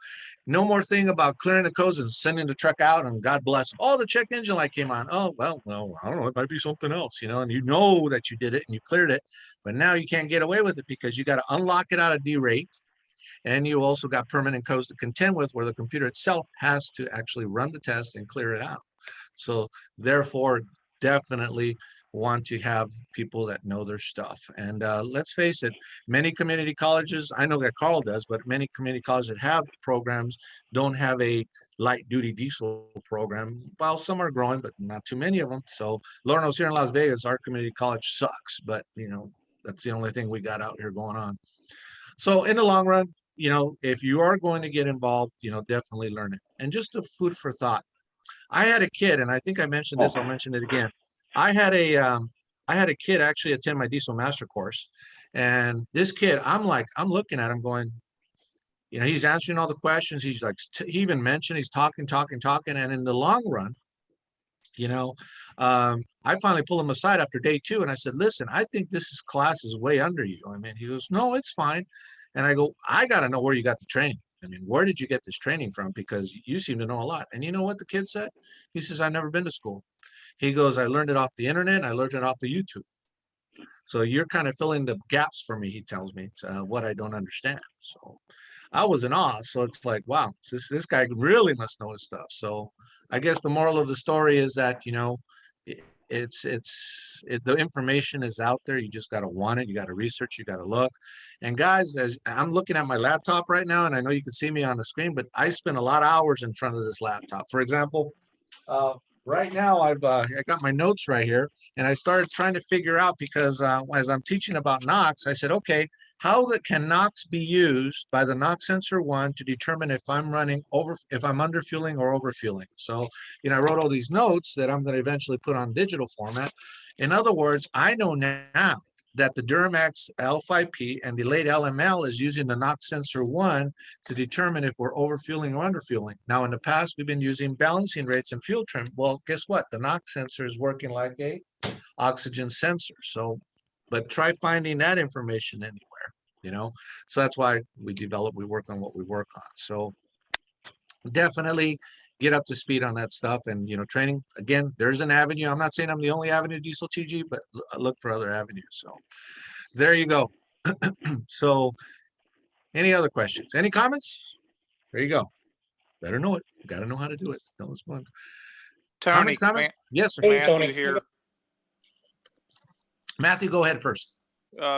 no more thing about clearing the codes and sending the truck out and God bless. Oh, the check engine light came on. Oh, well, I don't know. It might be something else, and that you did it and you cleared it. But now you can't get away with it because you got to unlock it out of derate. And you also got permanent codes to contend with, where the computer itself has to actually run the test and clear it out. So therefore, definitely want to have people that know their stuff. And let's face it, many community colleges, I know that Carl does, but many community colleges that have programs don't have a light duty diesel program. Well, some are growing, but not too many of them. So Lord knows, here in Las Vegas, our community college sucks, but that's the only thing we got out here going on. So in the long run, if you are going to get involved, definitely learn it. And just a food for thought. I had a kid, and I think I mentioned this, I'll mention it again. I had a kid actually attend my diesel master course. And this kid, I'm looking at him going, he's answering all the questions. He's like, he even mentioned he's talking. And in the long run, I finally pulled him aside after day 2. And I said, listen, I think this class is way under you. I mean, he goes, no, it's fine. And I go, I got to know where you got the training. I mean, where did you get this training from? Because you seem to know a lot. And you know what the kid said? He says, I've never been to school. He goes, I learned it off the internet. I learned it off the YouTube. So you're kind of filling the gaps for me, he tells me, what I don't understand. So I was in awe. So it's like, wow, this guy really must know his stuff. So I guess the moral of the story is that, the information is out there. You just got to want it. You got to research. You got to look. And guys, as I'm looking at my laptop right now, and I know you can see me on the screen, but I spend a lot of hours in front of this laptop. For example, right now I got my notes right here, and I started trying to figure out, because as I'm teaching about NOx, I said, okay, how can NOx be used by the NOx sensor 1 to determine if I'm if I'm under fueling or over fueling? So, I wrote all these notes that I'm going to eventually put on digital format. In other words, I know now that the Duramax L5P and the late LML is using the NOx sensor 1 to determine if we're overfueling or underfueling. Now, in the past, we've been using balancing rates and fuel trim. Well, guess what? The NOx sensor is working like a oxygen sensor. So, but try finding that information anywhere, So that's why we work on what we work on. So definitely get up to speed on that stuff. And, training, again, there's an avenue. I'm not saying I'm the only avenue diesel TG, but look for other avenues. So there you go. So any other questions? Any comments? There you go. Better know it. Got to know how to do it. That was fun. Tony, comments? Yes, sir. Matthew here. Matthew, go ahead first.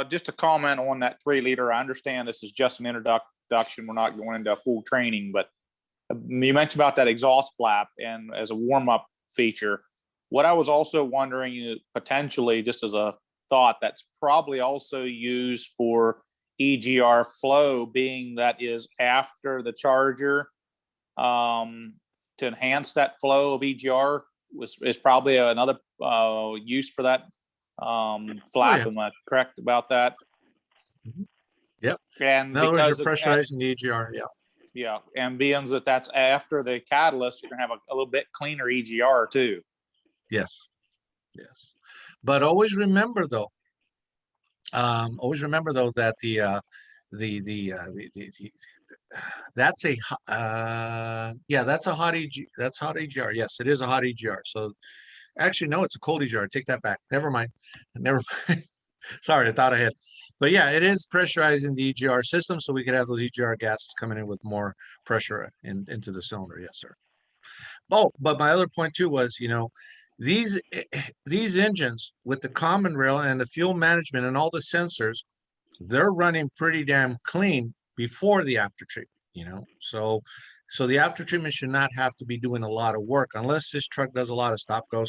Just a comment on that 3-liter. I understand this is just an introduction. We're not going into full training, but you mentioned about that exhaust flap and as a warm-up feature. What I was also wondering is potentially, just as a thought, that's probably also used for EGR flow, being that is after the charger, to enhance that flow of EGR is probably another use for that flap. Am I correct about that? Yep. And in other words, you're pressurizing the EGR. Yeah. Yeah, and being that's after the catalyst, you're gonna have a little bit cleaner EGR too. Yes. But always remember though, that the that's a, yeah, that's a hot EG, that's hot EGR. Yes, it is a hot EGR. So actually, no, it's a cold EGR. Take that back. Never mind. Never mind. Sorry, I thought I had. But yeah, it is pressurizing the EGR system, so we could have those EGR gases coming in with more pressure into the cylinder. Yes, sir. Oh, but my other point too was, these these engines with the common rail and the fuel management and all the sensors, they're running pretty damn clean before the after treatment. So the after treatment should not have to be doing a lot of work unless this truck does a lot of stop go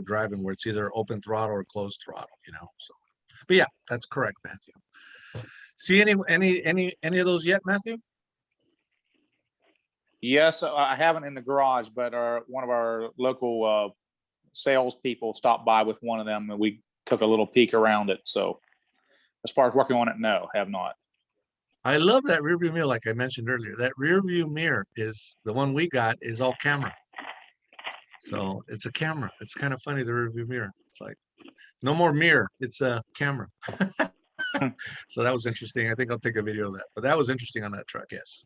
driving where it's either open throttle or closed throttle. So but yeah, that's correct, Matthew. See any of those yet, Matthew? Yes, I haven't in the garage, but one of our local salespeople stopped by with one of them, and we took a little peek around it. So, as far as working on it, no, have not. I love that rear view mirror, like I mentioned earlier. That rear view mirror is the one we got is all camera. So it's a camera. It's kind of funny, the rear view mirror. It's like no more mirror, it's a camera. So that was interesting. I think I'll take a video of that. But that was interesting on that truck, yes.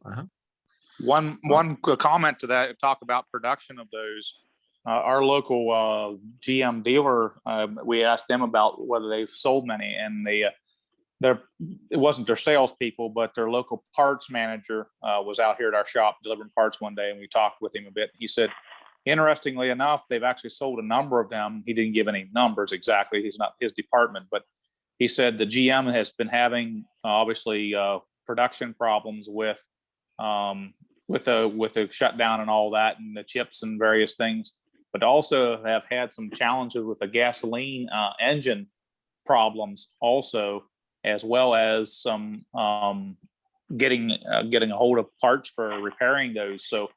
One comment to that, talk about production of those. Our local GM dealer, we asked them about whether they've sold many, and it wasn't their salespeople, but their local parts manager was out here at our shop delivering parts one day, and we talked with him a bit. He said, interestingly enough, they've actually sold a number of them. He didn't give any numbers exactly. He's not his department, but he said the GM has been having obviously production problems with the shutdown and all that, and the chips and various things, but also have had some challenges with the gasoline engine problems also, as well as some getting a hold of parts for repairing those. So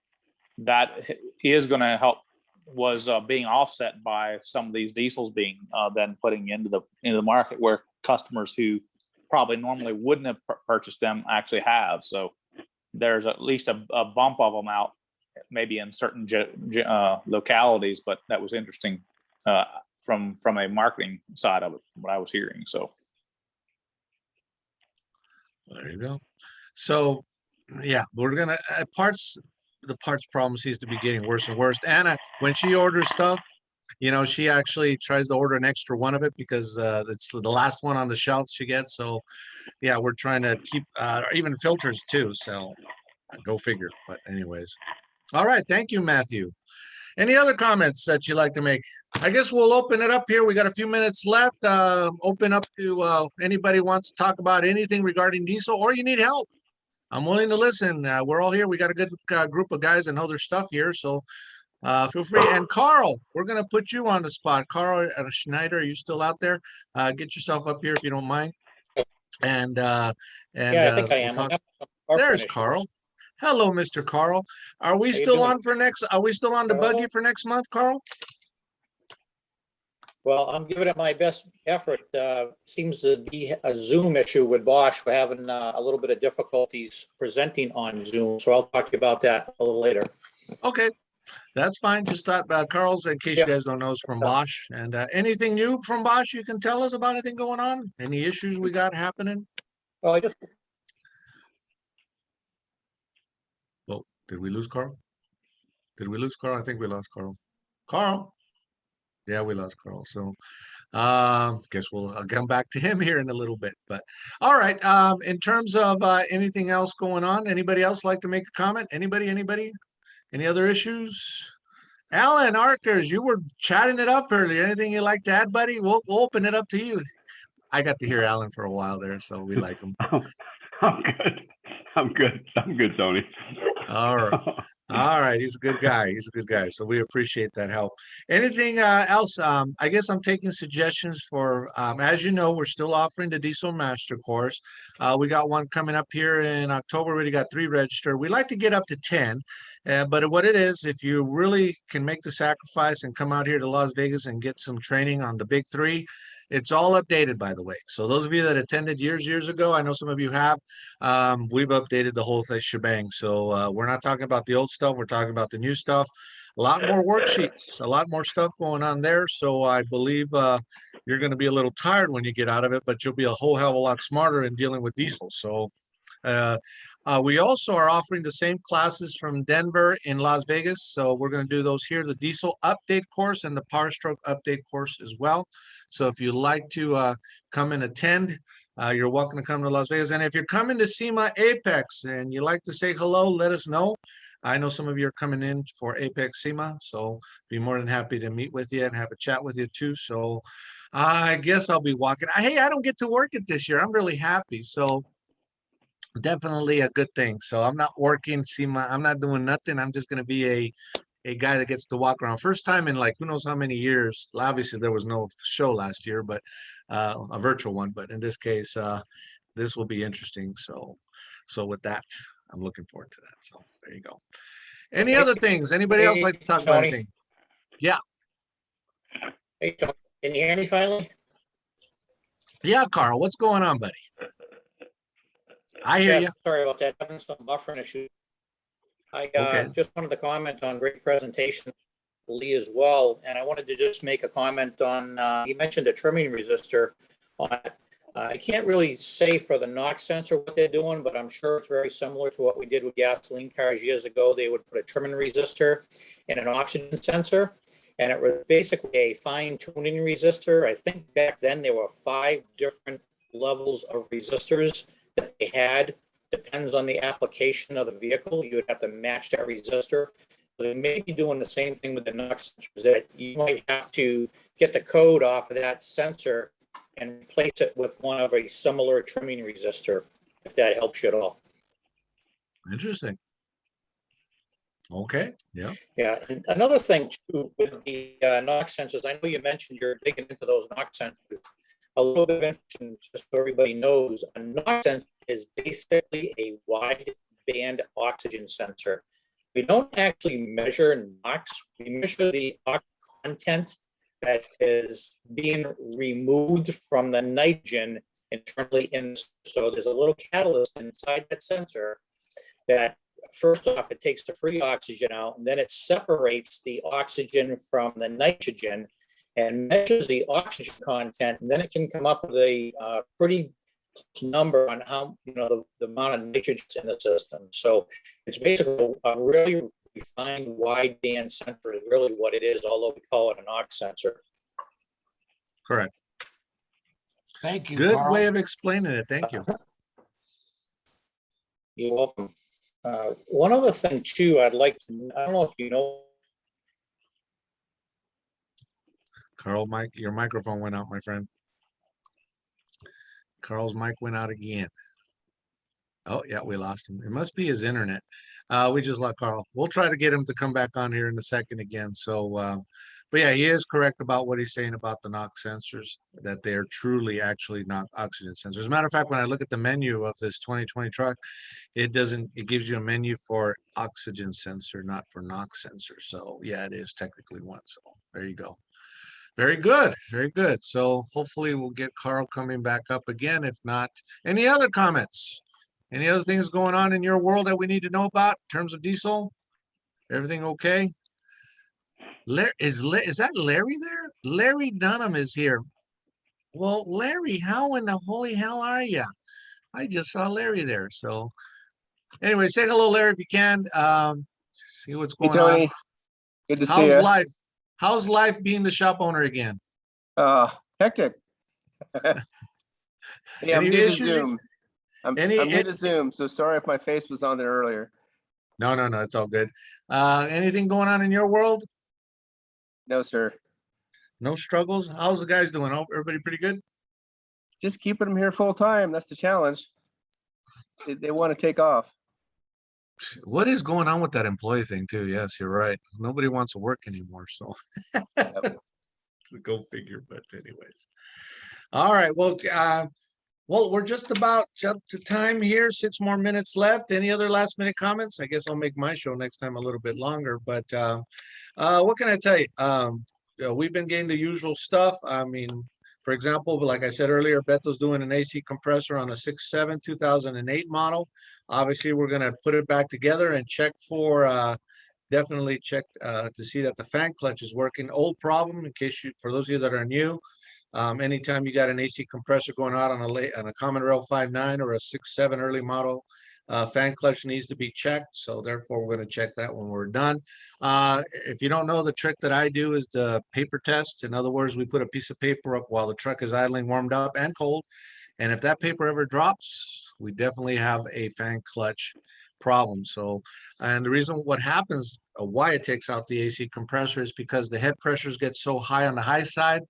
that is going to help, was being offset by some of these diesels being then putting into the market, where customers who probably normally wouldn't have purchased them actually have. So there's at least a bump of them out, maybe in certain localities, but that was interesting from a marketing side of it, what I was hearing. So there you go. So yeah, we're gonna the parts problem seems to be getting worse and worse. Anna, when she orders stuff, she actually tries to order an extra one of it because it's the last one on the shelf she gets. So yeah, we're trying to keep even filters too. So go figure. But anyways, all right. Thank you, Matthew. Any other comments that you'd like to make? I guess we'll open it up here. We got a few minutes left. Open up to anybody wants to talk about anything regarding diesel, or you need help. I'm willing to listen. We're all here. We got a good group of guys that know their stuff here. So feel free. And Carl, we're going to put you on the spot. Carl Schneider, are you still out there? Get yourself up here if you don't mind. And yeah, I think I am. There's Carl. Hello, Mr. Carl. Are we still on for next? Are we still on the buggy for next month, Carl? Well, I'm giving it my best effort. Seems to be a Zoom issue with Bosch. We're having a little bit of difficulties presenting on Zoom, so I'll talk to you about that a little later. Okay, that's fine. Just thought about Carl's, in case you guys don't know, is from Bosch. And anything new from Bosch you can tell us about? Anything going on? Any issues we got happening? Well, I just Did we lose Carl? Did we lose Carl? I think we lost Carl. Carl? Yeah, we lost Carl. So guess I'll come back to him here in a little bit. But all right. In terms of anything else going on, anybody else like to make a comment? Anybody? Any other issues? Alan Arkers, you were chatting it up earlier. Anything you'd like to add, buddy? We'll open it up to you. I got to hear Alan for a while there, so we like him. I'm good, Tony. All right. He's a good guy. So we appreciate that help. Anything else? I guess I'm taking suggestions for, as you know, we're still offering the Diesel Master course. We got one coming up here in October. We already got 3 registered. We like to get up to 10. But what it is, if you really can make the sacrifice and come out here to Las Vegas and get some training on the big 3, it's all updated, by the way. So those of you that attended years ago, I know some of you have, we've updated the whole thing shebang. So we're not talking about the old stuff. We're talking about the new stuff. A lot more worksheets, a lot more stuff going on there. So I believe you're going to be a little tired when you get out of it, but you'll be a whole hell of a lot smarter in dealing with diesel. So We also are offering the same classes from Denver in Las Vegas. So we're going to do those here, the diesel update course and the Powerstroke update course as well. So if you'd like to come and attend, you're welcome to come to Las Vegas. And if you're coming to SEMA Apex and you like to say hello, let us know. I know some of you are coming in for Apex SEMA, so be more than happy to meet with you and have a chat with you too. So I guess I'll be walking. Hey, I don't get to work it this year. I'm really happy. So definitely a good thing. So I'm not working SEMA. I'm not doing nothing. I'm just going to be a guy that gets to walk around. First time in like who knows how many years. Obviously, there was no show last year, but a virtual one. But in this case, this will be interesting. So with that, I'm looking forward to that. So there you go. Any other things? Anybody else like to talk about Tony. anything? Yeah. Hey, Tony, can you hear me finally? Yeah, Carl, what's going on, buddy? I hear you. Yes, sorry about that. Having some buffering issues. I Okay. just wanted to comment on great presentation, Lee, as well. And I wanted to just make a comment on, you mentioned a trimming resistor on it. I can't really say for the NOx sensor what they're doing, but I'm sure it's very similar to what we did with gasoline cars years ago. They would put a trimming resistor and an oxygen sensor, and it was basically a fine tuning resistor. I think back then there were 5 different levels of resistors that they had. Depends on the application of the vehicle. You would have to match that resistor. So they may be doing the same thing with the NOx sensors, that you might have to get the code off of that sensor and replace it with one of a similar trimming resistor, if that helps you at all. Interesting. Okay. Yeah. Yeah, and another thing too with the NOx sensors, I know you mentioned you're digging into those NOx sensors. A little bit of information, just so everybody knows, a NOx sensor is basically a wide band oxygen sensor. We don't actually measure NOx, we measure the oxygen content that is being removed from the nitrogen internally in. So there's a little catalyst inside that sensor that, first off, it takes the free oxygen out, and then it separates the oxygen from the nitrogen and measures the oxygen content, and then it can come up with a pretty close number on how, the amount of nitrogen in the system. So it's basically a really refined wide band sensor is really what it is, although we call it an NOx sensor. Correct. Thank you, Good Carl. way of explaining it. Thank you. You're welcome. One other thing too, I don't know if you know. Carl, your microphone went out, my friend. Carl's mic went out again. Oh, yeah, we lost him. It must be his internet. We just lost Carl. We'll try to get him to come back on here in a second again. So, but yeah, he is correct about what he's saying about the NOx sensors, that they're truly actually not oxygen sensors. As a matter of fact, when I look at the menu of this 2020 truck, it gives you a menu for oxygen sensor, not for NOx sensor. So yeah, it is technically one. So there you go. Very good. Very good. So hopefully we'll get Carl coming back up again. If not, any other comments? Any other things going on in your world that we need to know about in terms of diesel? Everything okay? Is that Larry there? Larry Dunham is here. Well, Larry, how in the holy hell are you? I just saw Larry there. So anyway, say hello, Larry, if you can. See what's going on. Good to see How's you. life? How's life being the shop owner again? Hectic. Yeah, I'm Any new to issues? Zoom. I'm new to Zoom, so sorry if my face was on there earlier. No, it's all good. Anything going on in your world? No, sir. No struggles? How's the guys doing? Everybody pretty good? Just keeping them here full time. That's the challenge. They want to take off. What is going on with that employee thing too? Yes, you're right. Nobody wants to work anymore. So Yep. go figure. But anyways, all right. Well, we're just about up to time here. 6 more minutes left. Any other last minute comments? I guess I'll make my show next time a little bit longer. But what can I tell you? We've been getting the usual stuff. I mean, for example, like I said earlier, Beto's doing an AC compressor on a 6.7 2008 model. Obviously, we're going to put it back together and check for, definitely check to see that the fan clutch is working. Old problem, in case for those of you that are new, Anytime you got an AC compressor going out on a common rail 5.9 or a 6.7 early model, fan clutch needs to be checked. So therefore, we're going to check that when we're done. If you don't know, the trick that I do is the paper test. In other words, we put a piece of paper up while the truck is idling, warmed up and cold. And if that paper ever drops, we definitely have a fan clutch problem. So, and the reason what happens, why it takes out the AC compressor is because the head pressures get so high on the high side.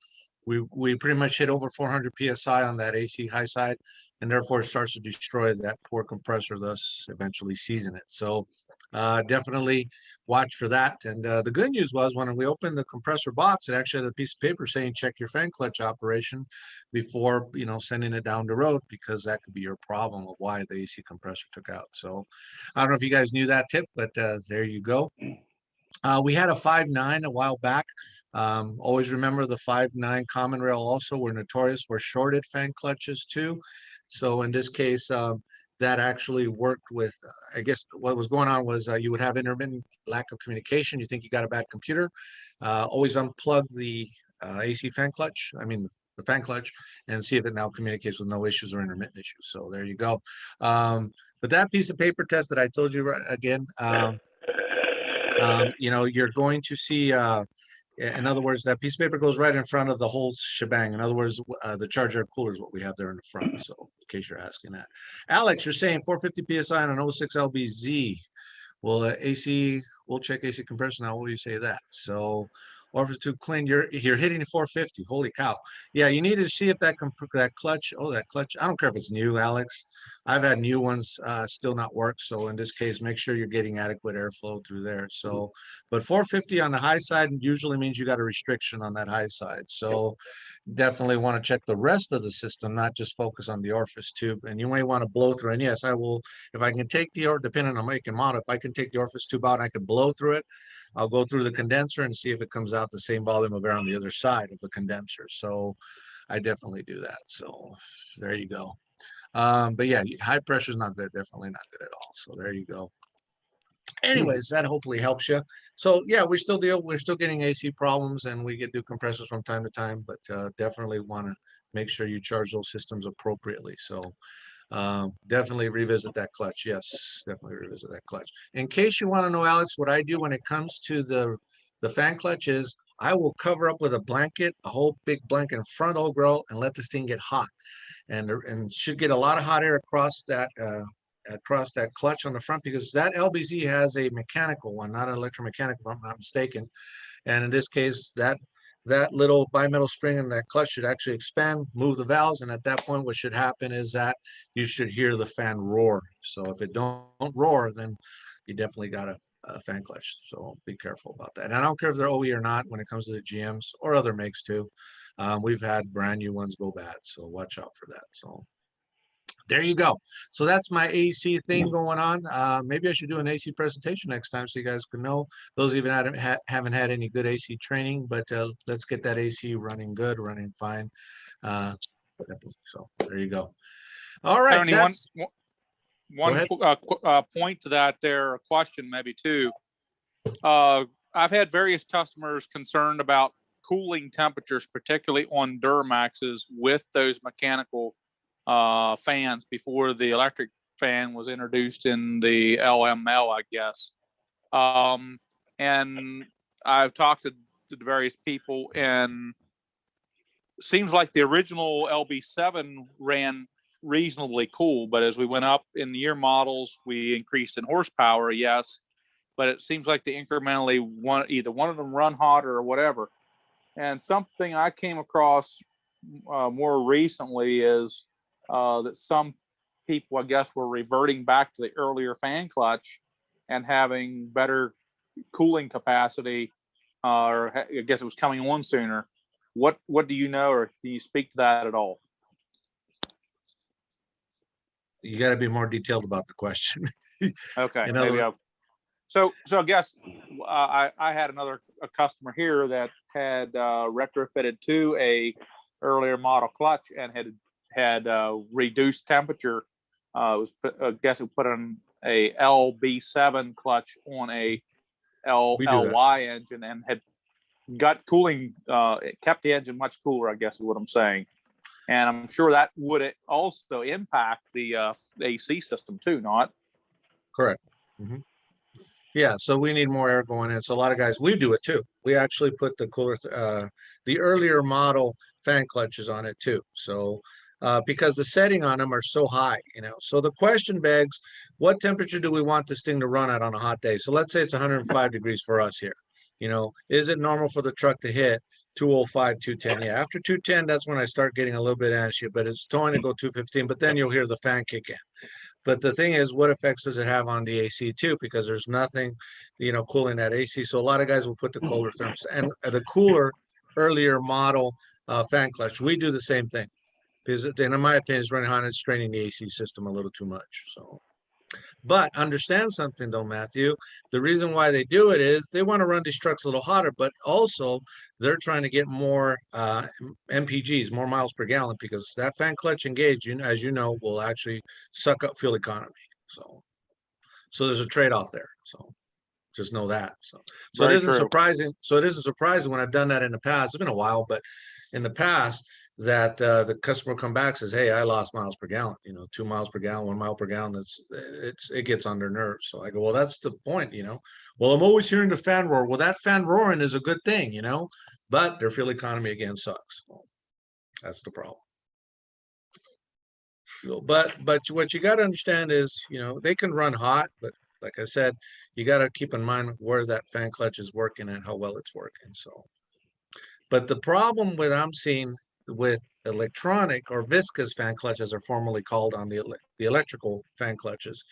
We pretty much hit over 400 psi on that AC high side, and therefore it starts to destroy that poor compressor, thus eventually seizing it. So definitely watch for that. And the good news was when we opened the compressor box, it actually had a piece of paper saying check your fan clutch operation before sending it down the road, because that could be your problem of why the AC compressor took out. So I don't know if you guys knew that tip, but there you go. We had a 5.9 a while back. Always remember the 5.9 common rail also were notorious for shorted fan clutches too. So in this case, that actually worked with, I guess what was going on was you would have intermittent lack of communication. You think you got a bad computer. Always unplug the AC fan clutch, the fan clutch, and see if it now communicates with no issues or intermittent issues. So there you go. But that piece of paper test that I told you again, you're going to see, in other words, that piece of paper goes right in front of the whole shebang. In other words, the charger cooler is what we have there in the front. So in case you're asking that. Alex, you're saying 450 PSI on an 06 LBZ. Well, we'll check AC compression. How will you say that? So, or if it's too clean, you're hitting 450. Holy cow. Yeah, you need to see if that clutch, that clutch, I don't care if it's new, Alex. I've had new ones still not work. So in this case, make sure you're getting adequate airflow through there. So, but 450 on the high side usually means you got a restriction on that high side. So definitely want to check the rest of the system, not just focus on the orifice tube. And you may want to blow through. And yes, I will, if I can take depending on make and model, if I can take the orifice tube out, I can blow through it. I'll go through the condenser and see if it comes out the same volume of air on the other side of the condenser. So I definitely do that. So there you go. But yeah, high pressure is not good. Definitely not good at all. So there you go. Anyways, that hopefully helps you. So yeah, we're still getting AC problems, and we get new compressors from time to time, but definitely want to make sure you charge those systems appropriately. So definitely revisit that clutch. Yes, definitely revisit that clutch. In case you want to know, Alex, what I do when it comes to the fan clutch is I will cover up with a blanket, a whole big blanket in front of the whole grill, and let this thing get hot, and should get a lot of hot air across that clutch on the front, because that LBZ has a mechanical one, not an electromechanical, if I'm not mistaken. And in this case, that little bimetal spring in that clutch should actually expand, move the valves, and at that point, what should happen is that you should hear the fan roar. So if it don't roar, then you definitely got a fan clutch. So be careful about that. And I don't care if they're OE or not when it comes to the GMs or other makes too. We've had brand new ones go bad, so watch out for that. So there you go. So that's my AC thing going on. Maybe I should do an AC presentation next time so you guys can know. Those even haven't had any good AC training, but let's get that AC running good, running fine. So there you go. All right. Tony, one point to that there, a question maybe too. I've had various customers concerned about cooling temperatures, particularly on Duramaxes with those mechanical fans before the electric fan was introduced in the LML, I guess. And I've talked to the various people, and seems like the original LB7 ran reasonably cool, but as we went up in the year models, we increased in horsepower, yes, but it seems like they incrementally either one of them run hotter or whatever. And something I came across more recently is that some people, I guess, were reverting back to the earlier fan clutch and having better cooling capacity, or I guess it was coming on sooner. What do you know, or can you speak to that at all? You got to be more detailed about the question. Okay, so I guess I had a customer here that had retrofitted to a earlier model clutch and had reduced temperature. I guess it put in a LB7 clutch on a LY engine and had got cooling, it kept the engine much cooler, I guess is what I'm saying. And I'm sure that would also impact the AC system too, not? Correct. Mhm. Yeah, so we need more air going in. So a lot of guys, we do it too. We actually put the cooler, the earlier model fan clutches on it too. So because the setting on them are so high, you know. So the question begs, what temperature do we want this thing to run at on a hot day? So let's say it's 105 degrees for us here. You know, is it normal for the truck to hit 205, 210? Yeah, after 210, that's when I start getting a little bit anxious, but it's towing to go 215, but then you'll hear the fan kick in. But the thing is, what effects does it have on the AC too? Because there's nothing, you know, cooling that AC. So a lot of guys will put the colder therms and the cooler earlier model fan clutch. We do the same thing because, in my opinion, it's running hot and it's straining the AC system a little too much. So, but understand something though, Matthew. The reason why they do it is they want to run these trucks a little hotter, but also they're trying to get more MPGs, more miles per gallon, because that fan clutch engaged, as you know, will actually suck up fuel economy. So there's a trade-off there. So just know that. So it Very isn't true. surprising. So it isn't surprising when I've done that in the past. It's been a while, but in the past, that the customer come back says, "Hey, I lost miles per gallon. You know, 2 miles per gallon, 1 mile per gallon. It gets on their nerves." So I go, "Well, that's the point, you know. Well, I'm always hearing the fan roar. Well, that fan roaring is a good thing, you know, but their fuel economy again sucks. Well, that's the problem." But what you got to understand is, you know, they can run hot, but like I said, you got to keep in mind where that fan clutch is working and how well it's working. So, but the problem with I'm seeing with electronic or viscous fan clutches, are formerly called on the electrical fan clutches,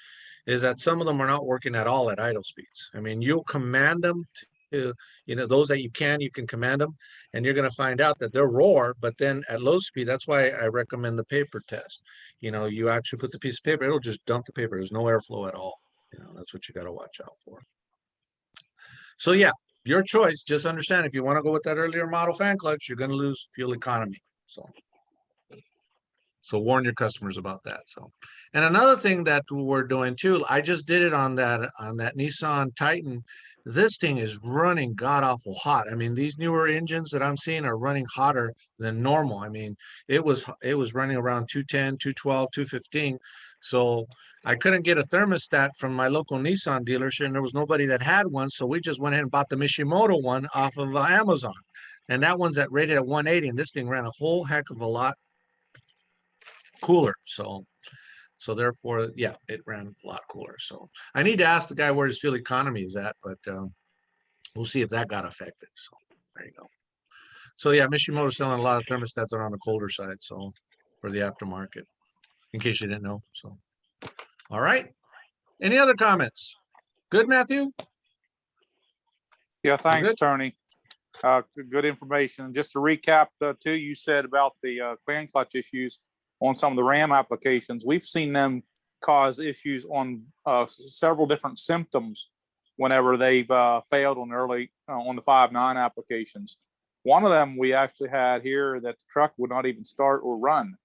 is that some of them are not working at all at idle speeds. I mean, you'll command them to, you know, those that you can command them, and you're going to find out that they'll roar, but then at low speed, that's why I recommend the paper test. You know, you actually put the piece of paper, it'll just dump the paper. There's no airflow at all. You know, that's what you got to watch out for. So yeah, your choice. Just understand, if you want to go with that earlier model fan clutch, you're going to lose fuel economy. So warn your customers about that. So, and another thing that we're doing too, I just did it on that Nissan Titan. This thing is running god awful hot. I mean, these newer engines that I'm seeing are running hotter than normal. I mean, it was running around 210, 212, 215. So I couldn't get a thermostat from my local Nissan dealership, and there was nobody that had one. So we just went ahead and bought the Mishimoto one off of Amazon. And that one's rated at 180, and this thing ran a whole heck of a lot cooler. So therefore, yeah, it ran a lot cooler. So I need to ask the guy where his fuel economy is at, but we'll see if that got affected. So there you go. So yeah, Mishimoto's selling a lot of thermostats that are on the colder side. So for the aftermarket, in case you didn't know. So, all right. Any other comments? Good, Matthew? Yeah, thanks, good? Tony. Good information. Just to recap, too, you said about the fan clutch issues on some of the RAM applications. We've seen them cause issues on several different symptoms whenever they've failed on on the 5.9 applications. One of them we actually had here that the truck would not even start or run.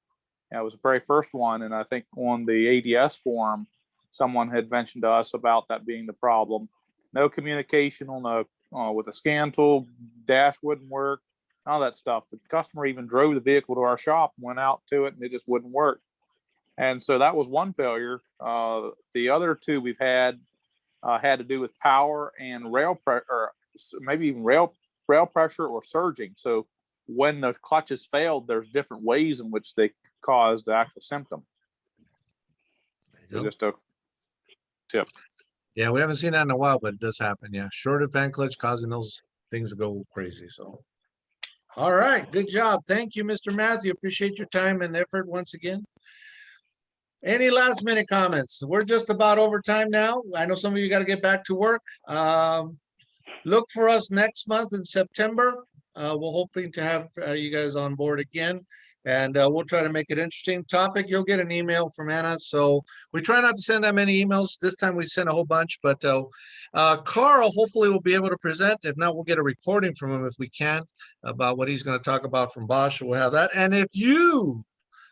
It was the very first one, and I think on the ADS forum, someone had mentioned to us about that being the problem. No communication on the with a scan tool, dash wouldn't work, all that stuff. The customer even drove the vehicle to our shop, went out to it, and it just wouldn't work. And so that was one failure. The other two we've had to do with power and rail pressure, or maybe even rail pressure or surging. So when the clutches failed, there's different ways in which they cause the actual symptom. So just a tip. Yeah, we haven't seen that in a while, but it does happen. Yeah, shorter fan clutch causing those things to go crazy. So, all right, good job. Thank you, Mr. Matthew. Appreciate your time and effort once again. Any last minute comments? We're just about over time now. I know some of you got to get back to work. Look for us next month in September. We're hoping to have you guys on board again. And we'll try to make it interesting topic. You'll get an email from Anna. So we try not to send that many emails. This time we sent a whole bunch, but Carl hopefully will be able to present. If not, we'll get a recording from him if we can about what he's going to talk about from Bosch. We'll have that. And if you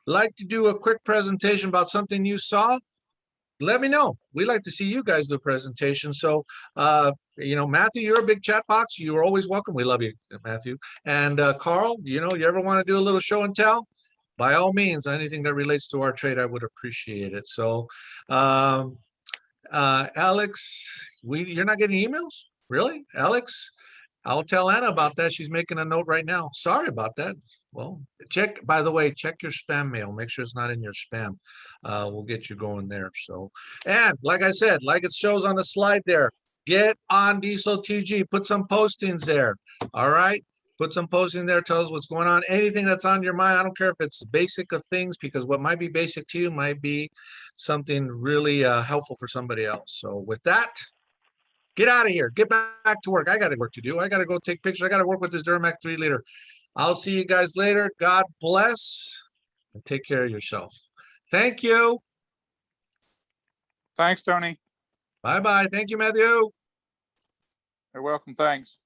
like to do a quick presentation about something you saw, let me know. We like to see you guys do a presentation. So, Matthew, you're a big chat box. You're always welcome. We love you, Matthew. And Carl, you ever want to do a little show and tell? By all means, anything that relates to our trade, I would appreciate it. So, Alex, you're not getting emails? Really, Alex? I'll tell Anna about that. She's making a note right now. Sorry about that. Well, by the way, check your spam mail. Make sure it's not in your spam. We'll get you going there. So, and like I said, like it shows on the slide there, get on Diesel TG, put some postings there. All right. Put some posting there. Tell us what's going on. Anything that's on your mind. I don't care if it's basic of things, because what might be basic to you might be something really helpful for somebody else. So with that, get out of here. Get back to work. I got work to do. I got to go take pictures. I got to work with this Duramax 3-liter. I'll see you guys later. God bless and take care of yourself. Thank you. Thanks, Tony. Bye-bye. Thank you, Matthew. You're welcome. Thanks.